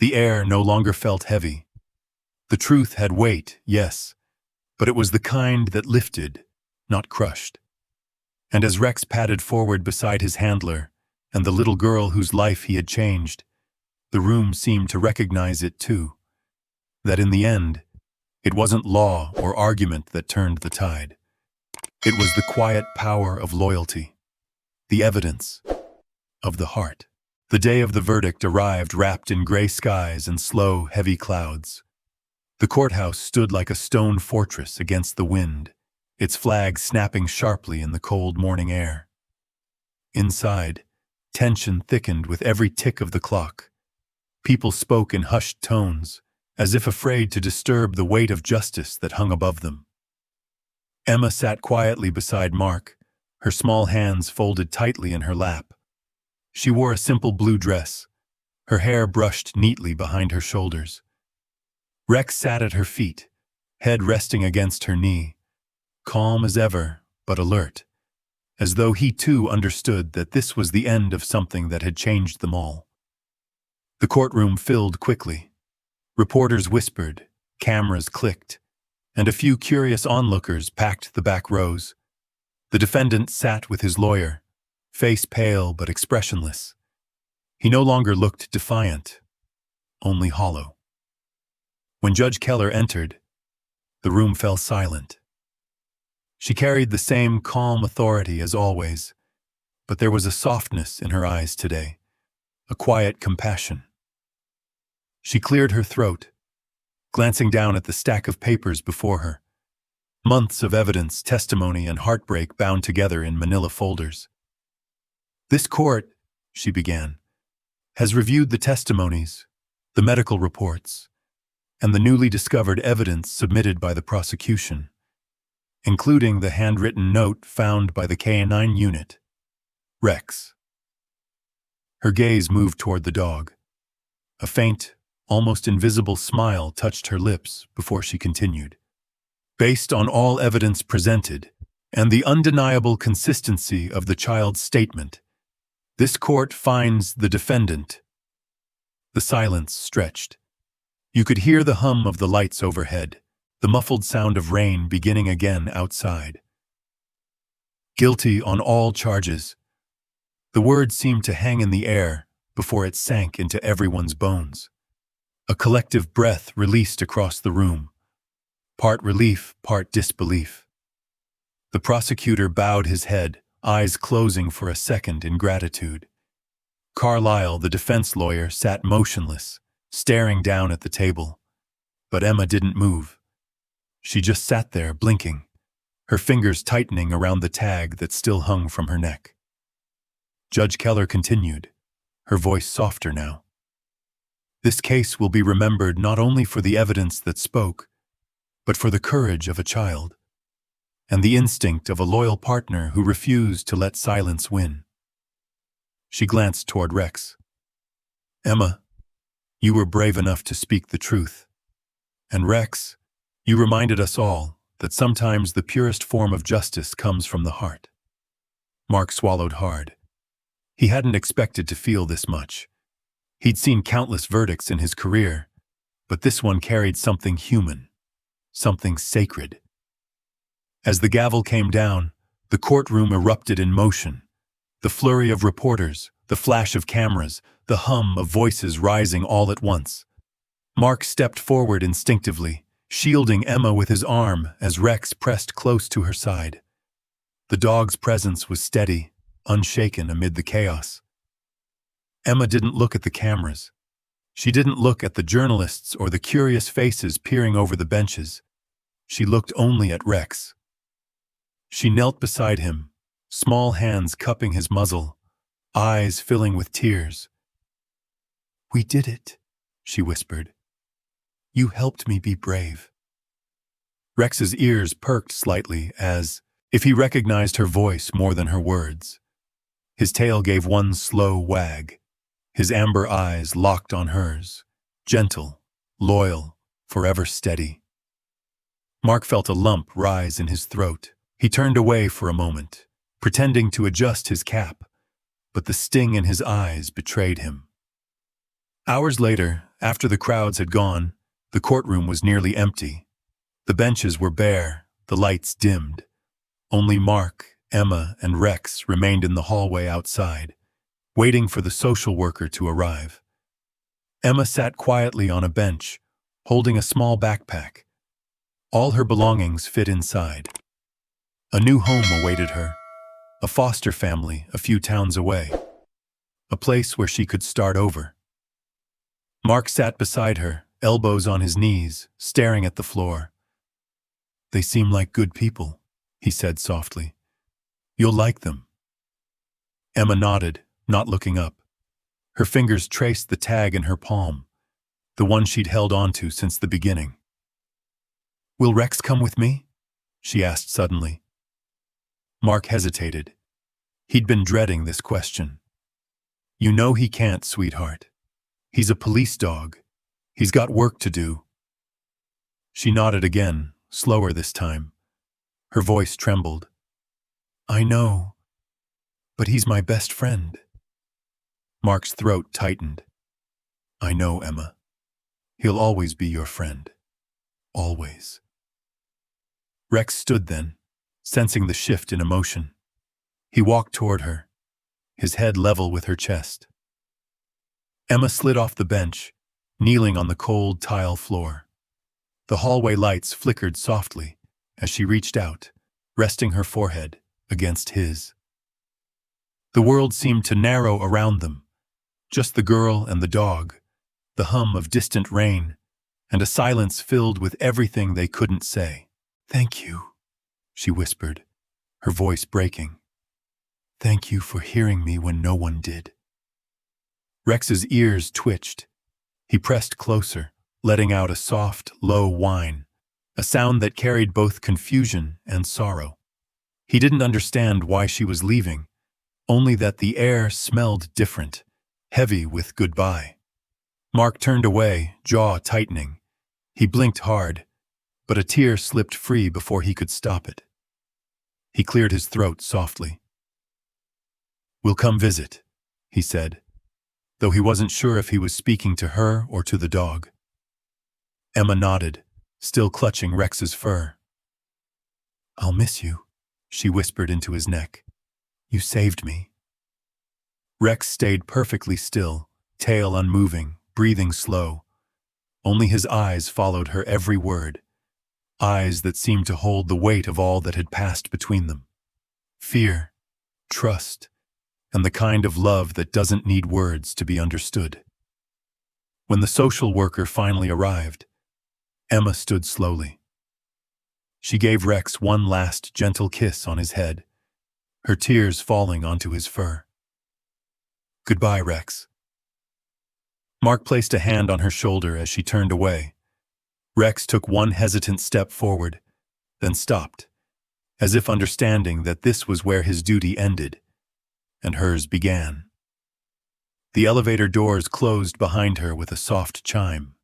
The air no longer felt heavy. The truth had weight, yes, but it was the kind that lifted, not crushed. And as Rex padded forward beside his handler and the little girl whose life he had changed, The room seemed to recognize it too, that in the end, it wasn't law or argument that turned the tide. It was the quiet power of loyalty, the evidence of the heart. The day of the verdict arrived wrapped in gray skies and slow, heavy clouds. The courthouse stood like a stone fortress against the wind, its flag snapping sharply in the cold morning air. Inside, tension thickened with every tick of the clock. People spoke in hushed tones, as if afraid to disturb the weight of justice that hung above them. Emma sat quietly beside Mark, her small hands folded tightly in her lap. She wore a simple blue dress, her hair brushed neatly behind her shoulders. Rex sat at her feet, head resting against her knee, calm as ever, but alert, as though he too understood that this was the end of something that had changed them all. The courtroom filled quickly. Reporters whispered, cameras clicked, and a few curious onlookers packed the back rows. The defendant sat with his lawyer, face pale but expressionless. He no longer looked defiant, only hollow. When Judge Keller entered, the room fell silent. She carried the same calm authority as always, but there was a softness in her eyes today, a quiet compassion. She cleared her throat, glancing down at the stack of papers before her. Months of evidence, testimony, and heartbreak bound together in manila folders. "This court," she began, "has reviewed the testimonies, the medical reports, and the newly discovered evidence submitted by the prosecution, including the handwritten note found by the K-9 unit, Rex." Her gaze moved toward the dog. A faint, almost invisible smile touched her lips before she continued. "Based on all evidence presented, and the undeniable consistency of the child's statement, this court finds the defendant." The silence stretched. You could hear the hum of the lights overhead, the muffled sound of rain beginning again outside. "Guilty on all charges." The word seemed to hang in the air before it sank into everyone's bones. A collective breath released across the room, part relief, part disbelief. The prosecutor bowed his head, eyes closing for a second in gratitude. Carlyle, the defense lawyer, sat motionless, staring down at the table. But Emma didn't move. She just sat there, blinking, her fingers tightening around the tag that still hung from her neck. Judge Keller continued, her voice softer now. "This case will be remembered not only for the evidence that spoke, but for the courage of a child, and the instinct of a loyal partner who refused to let silence win." She glanced toward Rex. "Emma, you were brave enough to speak the truth. And Rex, you reminded us all that sometimes the purest form of justice comes from the heart." Mark swallowed hard. He hadn't expected to feel this much. He'd seen countless verdicts in his career, but this one carried something human, something sacred. As the gavel came down, the courtroom erupted in motion. The flurry of reporters, the flash of cameras, the hum of voices rising all at once. Mark stepped forward instinctively, shielding Emma with his arm as Rex pressed close to her side. The dog's presence was steady, unshaken amid the chaos. Emma didn't look at the cameras. She didn't look at the journalists or the curious faces peering over the benches. She looked only at Rex. She knelt beside him, small hands cupping his muzzle, eyes filling with tears. "We did it," she whispered. "You helped me be brave." Rex's ears perked slightly as if he recognized her voice more than her words. His tail gave one slow wag. His amber eyes locked on hers, gentle, loyal, forever steady. Mark felt a lump rise in his throat. He turned away for a moment, pretending to adjust his cap, but the sting in his eyes betrayed him. Hours later, after the crowds had gone, the courtroom was nearly empty. The benches were bare, the lights dimmed. Only Mark, Emma, and Rex remained in the hallway outside, waiting for the social worker to arrive. Emma sat quietly on a bench, holding a small backpack. All her belongings fit inside. A new home awaited her, a foster family a few towns away, a place where she could start over. Mark sat beside her, elbows on his knees, staring at the floor. "They seem like good people," he said softly. "You'll like them." Emma nodded, not looking up. Her fingers traced the tag in her palm, the one she'd held onto since the beginning. "Will Rex come with me?" she asked suddenly. Mark hesitated. He'd been dreading this question. "You know he can't, sweetheart. He's a police dog. He's got work to do." She nodded again, slower this time. Her voice trembled. "I know, but he's my best friend." Mark's throat tightened. "I know, Emma. He'll always be your friend. Always." Rex stood then, sensing the shift in emotion. He walked toward her, his head level with her chest. Emma slid off the bench, kneeling on the cold tile floor. The hallway lights flickered softly as she reached out, resting her forehead against his. The world seemed to narrow around them, just the girl and the dog, the hum of distant rain, and a silence filled with everything they couldn't say. "Thank you," she whispered, her voice breaking. "Thank you for hearing me when no one did." Rex's ears twitched. He pressed closer, letting out a soft, low whine, a sound that carried both confusion and sorrow. He didn't understand why she was leaving, only that the air smelled different, heavy with goodbye. Mark turned away, jaw tightening. He blinked hard, but a tear slipped free before he could stop it. He cleared his throat softly. "We'll come visit," he said, though he wasn't sure if he was speaking to her or to the dog. Emma nodded, still clutching Rex's fur. "I'll miss you," she whispered into his neck. "You saved me." Rex stayed perfectly still, tail unmoving, breathing slow. Only his eyes followed her every word, eyes that seemed to hold the weight of all that had passed between them. Fear, trust, and the kind of love that doesn't need words to be understood. When the social worker finally arrived, Emma stood slowly. She gave Rex one last gentle kiss on his head, her tears falling onto his fur. "Goodbye, Rex." Mark placed a hand on her shoulder as she turned away. Rex took one hesitant step forward, then stopped, as if understanding that this was where his duty ended, and hers began. The elevator doors closed behind her with a soft chime.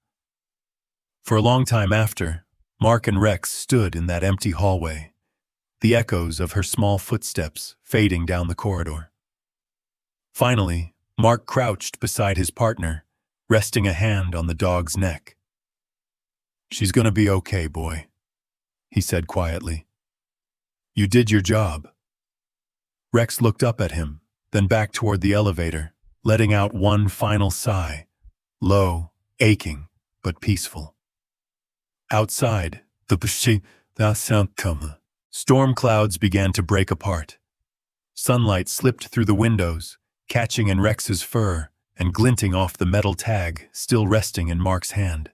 For a long time after, Mark and Rex stood in that empty hallway, the echoes of her small footsteps fading down the corridor. Finally, Mark crouched beside his partner, resting a hand on the dog's neck. "She's gonna be okay, boy," he said quietly. "You did your job." Rex looked up at him, then back toward the elevator, letting out one final sigh, low, aching, but peaceful. Outside, storm clouds began to break apart. Sunlight slipped through the windows, catching in Rex's fur and glinting off the metal tag still resting in Mark's hand.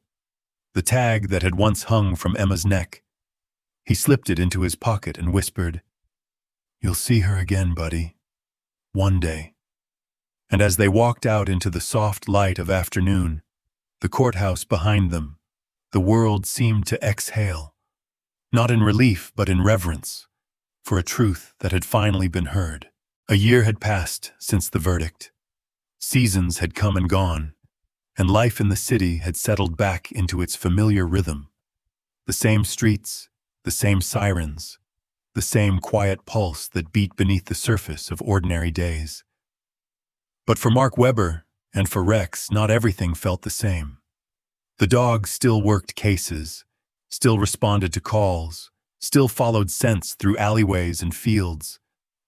The tag that had once hung from Emma's neck. He slipped it into his pocket and whispered, "You'll see her again, buddy. One day." And as they walked out into the soft light of afternoon, the courthouse behind them, the world seemed to exhale, not in relief but in reverence, for a truth that had finally been heard. A year had passed since the verdict. Seasons had come and gone, and life in the city had settled back into its familiar rhythm. The same streets, the same sirens, the same quiet pulse that beat beneath the surface of ordinary days. But for Mark Webber and for Rex, not everything felt the same. The dog still worked cases, still responded to calls, still followed scents through alleyways and fields,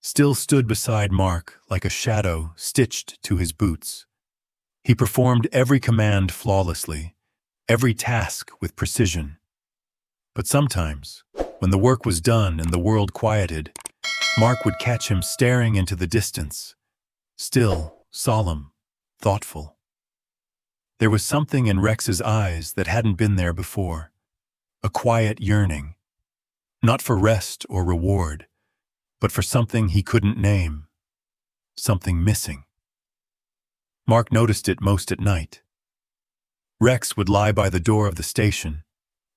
still stood beside Mark like a shadow stitched to his boots. He performed every command flawlessly, every task with precision. But sometimes, when the work was done and the world quieted, Mark would catch him staring into the distance, still, solemn, thoughtful. There was something in Rex's eyes that hadn't been there before, a quiet yearning, not for rest or reward, but for something he couldn't name, something missing. Mark noticed it most at night. Rex would lie by the door of the station,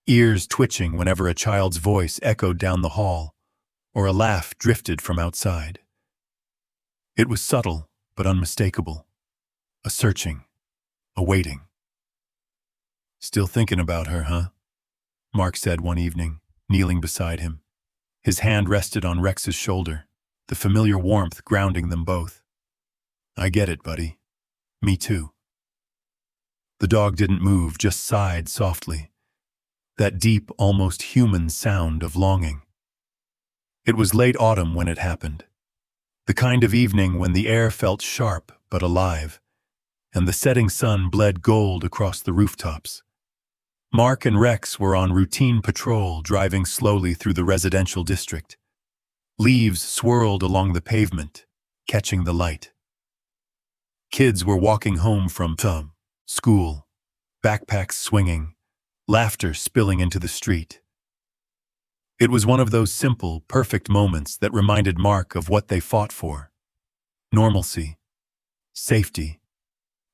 ears twitching whenever a child's voice echoed down the hall, or a laugh drifted from outside. It was subtle, but unmistakable. A searching, a waiting. "Still thinking about her, huh?" Mark said one evening, kneeling beside him. His hand rested on Rex's shoulder, the familiar warmth grounding them both. "I get it, buddy. Me too." The dog didn't move, just sighed softly. That deep, almost human sound of longing. It was late autumn when it happened. The kind of evening when the air felt sharp but alive, and the setting sun bled gold across the rooftops. Mark and Rex were on routine patrol, driving slowly through the residential district. Leaves swirled along the pavement, catching the light. Kids were walking home from school, backpacks swinging, laughter spilling into the street. It was one of those simple, perfect moments that reminded Mark of what they fought for. Normalcy, safety,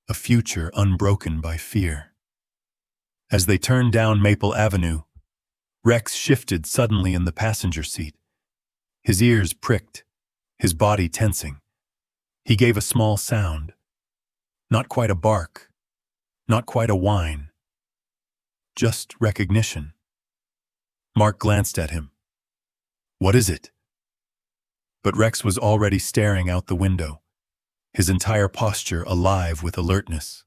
a future unbroken by fear. As they turned down Maple Avenue, Rex shifted suddenly in the passenger seat. His ears pricked, his body tensing. He gave a small sound. Not quite a bark, not quite a whine. Just recognition. Mark glanced at him. "What is it?" But Rex was already staring out the window, his entire posture alive with alertness.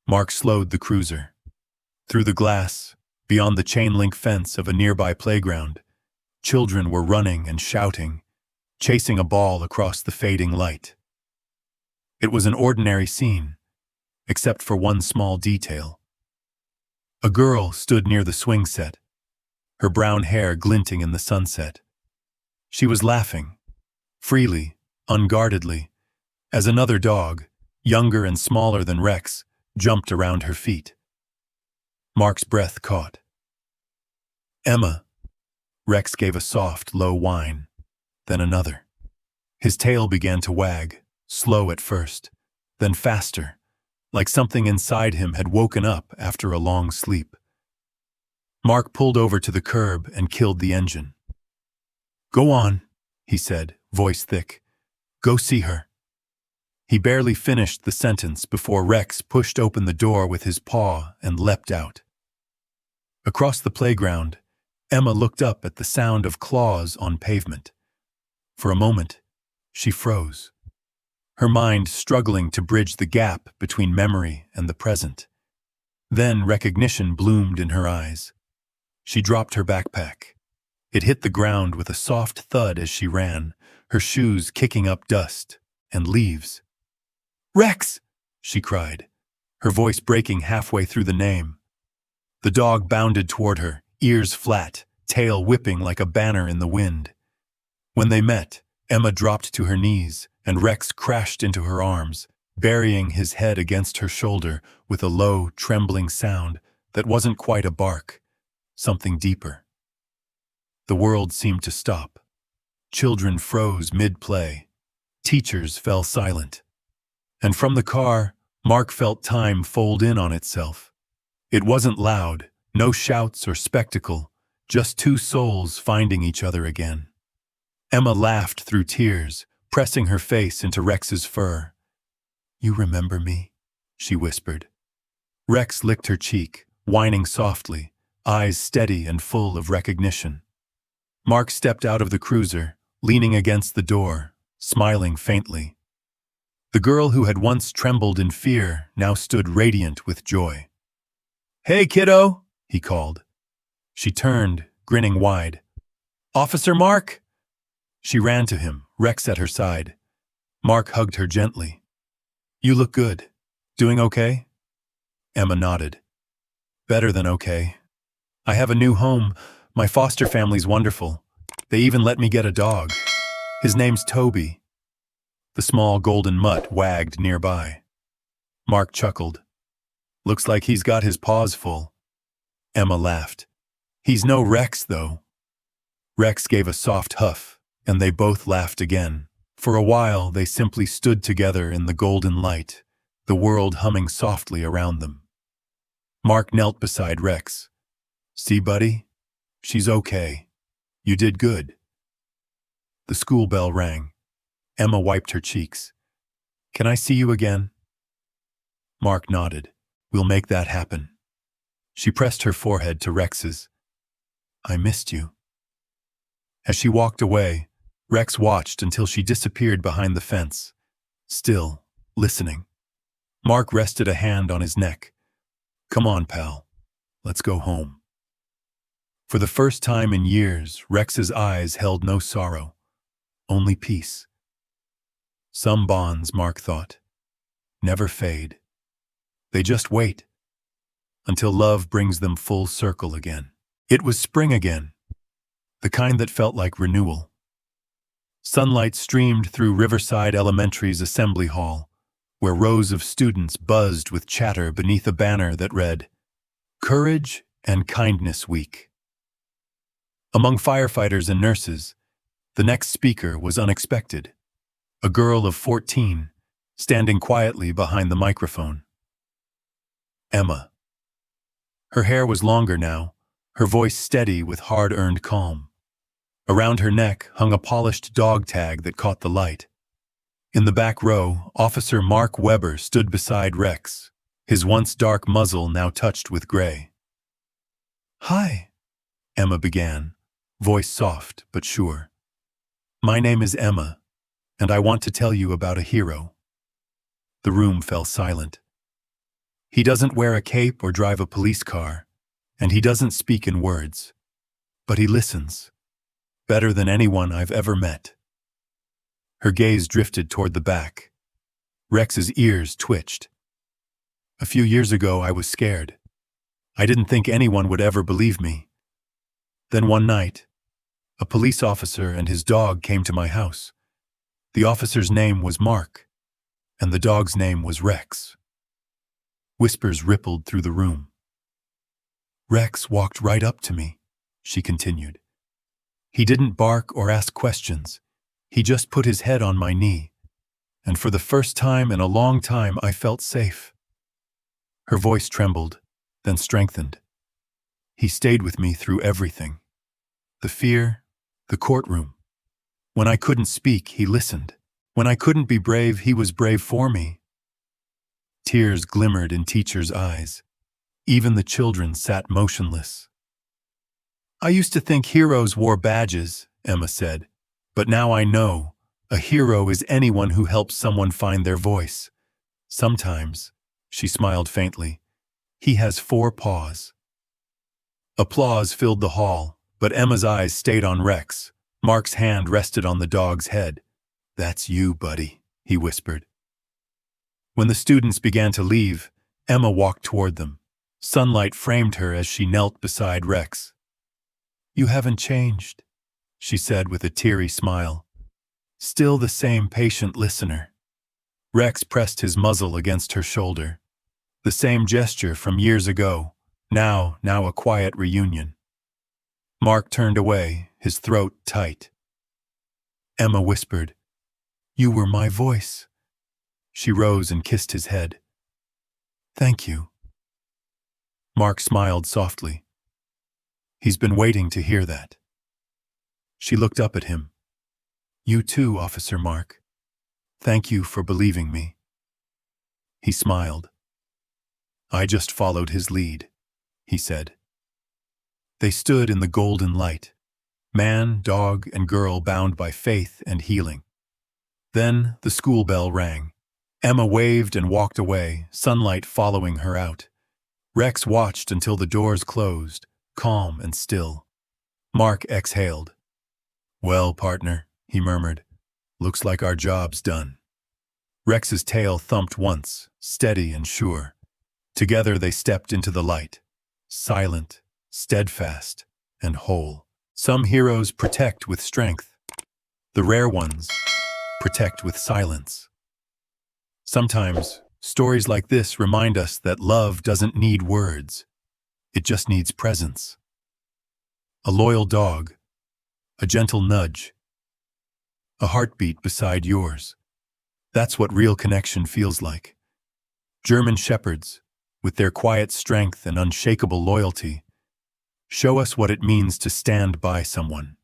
Mark slowed the cruiser. Through the glass, beyond the chain-link fence of a nearby playground, children were running and shouting, chasing a ball across the fading light. It was an ordinary scene, except for one small detail. A girl stood near the swing set, her brown hair glinting in the sunset. She was laughing, freely, unguardedly, as another dog, younger and smaller than Rex, jumped around her feet. Mark's breath caught. "Emma." Rex gave a soft, low whine, then another. His tail began to wag, slow at first, then faster, like something inside him had woken up after a long sleep. Mark pulled over to the curb and killed the engine. "Go on," he said, voice thick. "Go see her." He barely finished the sentence before Rex pushed open the door with his paw and leapt out. Across the playground, Emma looked up at the sound of claws on pavement. For a moment, she froze, her mind struggling to bridge the gap between memory and the present. Then recognition bloomed in her eyes. She dropped her backpack. It hit the ground with a soft thud as she ran, her shoes kicking up dust and leaves. "Rex!" she cried, her voice breaking halfway through the name. The dog bounded toward her, ears flat, tail whipping like a banner in the wind. When they met, Emma dropped to her knees, and Rex crashed into her arms, burying his head against her shoulder with a low, trembling sound that wasn't quite a bark, something deeper. The world seemed to stop. Children froze mid-play. Teachers fell silent. And from the car, Mark felt time fold in on itself. It wasn't loud, no shouts or spectacle, just two souls finding each other again. Emma laughed through tears, pressing her face into Rex's fur. "You remember me?" she whispered. Rex licked her cheek, whining softly, eyes steady and full of recognition. Mark stepped out of the cruiser, leaning against the door, smiling faintly. The girl who had once trembled in fear now stood radiant with joy. "Hey, kiddo," he called. She turned, grinning wide. "Officer Mark?" She ran to him, Rex at her side. Mark hugged her gently. "You look good. Doing okay? Emma nodded. Better than okay. I have a new home. My foster family's wonderful. They even let me get a dog. His name's Toby. The small golden mutt wagged nearby. Mark chuckled. Looks like he's got his paws full. Emma laughed. He's no Rex, though. Rex gave a soft huff, and they both laughed again. For a while, they simply stood together in the golden light, the world humming softly around them. Mark knelt beside Rex. See, buddy? She's okay. You did good. The school bell rang. Emma wiped her cheeks. Can I see you again? Mark nodded. We'll make that happen. She pressed her forehead to Rex's. I missed you. As she walked away, Rex watched until she disappeared behind the fence, still listening. Mark rested a hand on his neck. Come on, pal. Let's go home. For the first time in years, Rex's eyes held no sorrow, only peace. Some bonds, Mark thought, never fade. They just wait until love brings them full circle again. It was spring again, the kind that felt like renewal. Sunlight streamed through Riverside Elementary's assembly hall, where rows of students buzzed with chatter beneath a banner that read, Courage and Kindness Week. Among firefighters and nurses, the next speaker was unexpected, a girl of 14, standing quietly behind the microphone. Emma. Her hair was longer now, her voice steady with hard-earned calm. Around her neck hung a polished dog tag that caught the light. In the back row, Officer Mark Weber stood beside Rex, his once dark muzzle now touched with gray. Hi, Emma began, voice soft but sure. My name is Emma, and I want to tell you about a hero. The room fell silent. He doesn't wear a cape or drive a police car, and he doesn't speak in words, but he listens, better than anyone I've ever met. Her gaze drifted toward the back. Rex's ears twitched. A few years ago, I was scared. I didn't think anyone would ever believe me. Then one night, a police officer and his dog came to my house. The officer's name was Mark, and the dog's name was Rex. Whispers rippled through the room. Rex walked right up to me, she continued. He didn't bark or ask questions. He just put his head on my knee, and for the first time in a long time, I felt safe. Her voice trembled, then strengthened. He stayed with me through everything. The fear, the courtroom. When I couldn't speak, he listened. When I couldn't be brave, he was brave for me. Tears glimmered in teachers' eyes. Even the children sat motionless. I used to think heroes wore badges, Emma said, but now I know a hero is anyone who helps someone find their voice. Sometimes, she smiled faintly, he has 4 paws. Applause filled the hall, but Emma's eyes stayed on Rex. Mark's hand rested on the dog's head. That's you, buddy, he whispered. When the students began to leave, Emma walked toward them. Sunlight framed her as she knelt beside Rex. You haven't changed, she said with a teary smile. Still the same patient listener. Rex pressed his muzzle against her shoulder. The same gesture from years ago, now a quiet reunion. Mark turned away, his throat tight. Emma whispered, You were my voice. She rose and kissed his head. Thank you. Mark smiled softly. He's been waiting to hear that. She looked up at him. You too, Officer Mark. Thank you for believing me. He smiled. I just followed his lead, he said. They stood in the golden light, man, dog, and girl bound by faith and healing. Then the school bell rang. Emma waved and walked away, sunlight following her out. Rex watched until the doors closed, calm and still. Mark exhaled. Well, partner, he murmured, looks like our job's done. Rex's tail thumped once, steady and sure. Together they stepped into the light, silent, steadfast, and whole. Some heroes protect with strength. The rare ones protect with silence. Sometimes, stories like this remind us that love doesn't need words. It just needs presence. A loyal dog, a gentle nudge, a heartbeat beside yours. That's what real connection feels like. German shepherds, with their quiet strength and unshakable loyalty, show us what it means to stand by someone.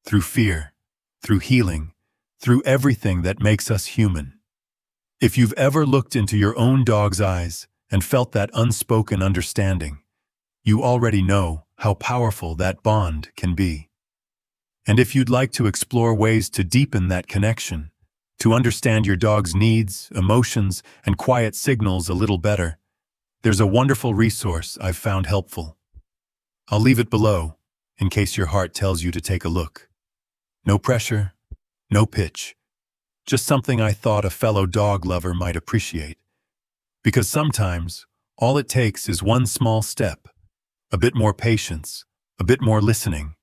Through fear, through healing, through everything that makes us human. If you've ever looked into your own dog's eyes and felt that unspoken understanding, you already know how powerful that bond can be. And if you'd like to explore ways to deepen that connection, to understand your dog's needs, emotions, and quiet signals a little better, there's a wonderful resource I've found helpful. I'll leave it below, in case your heart tells you to take a look. No pressure, no pitch. Just something I thought a fellow dog lover might appreciate. Because sometimes, all it takes is one small step, a bit more patience, a bit more listening,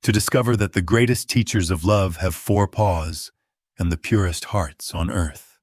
to discover that the greatest teachers of love have 4 paws and the purest hearts on earth.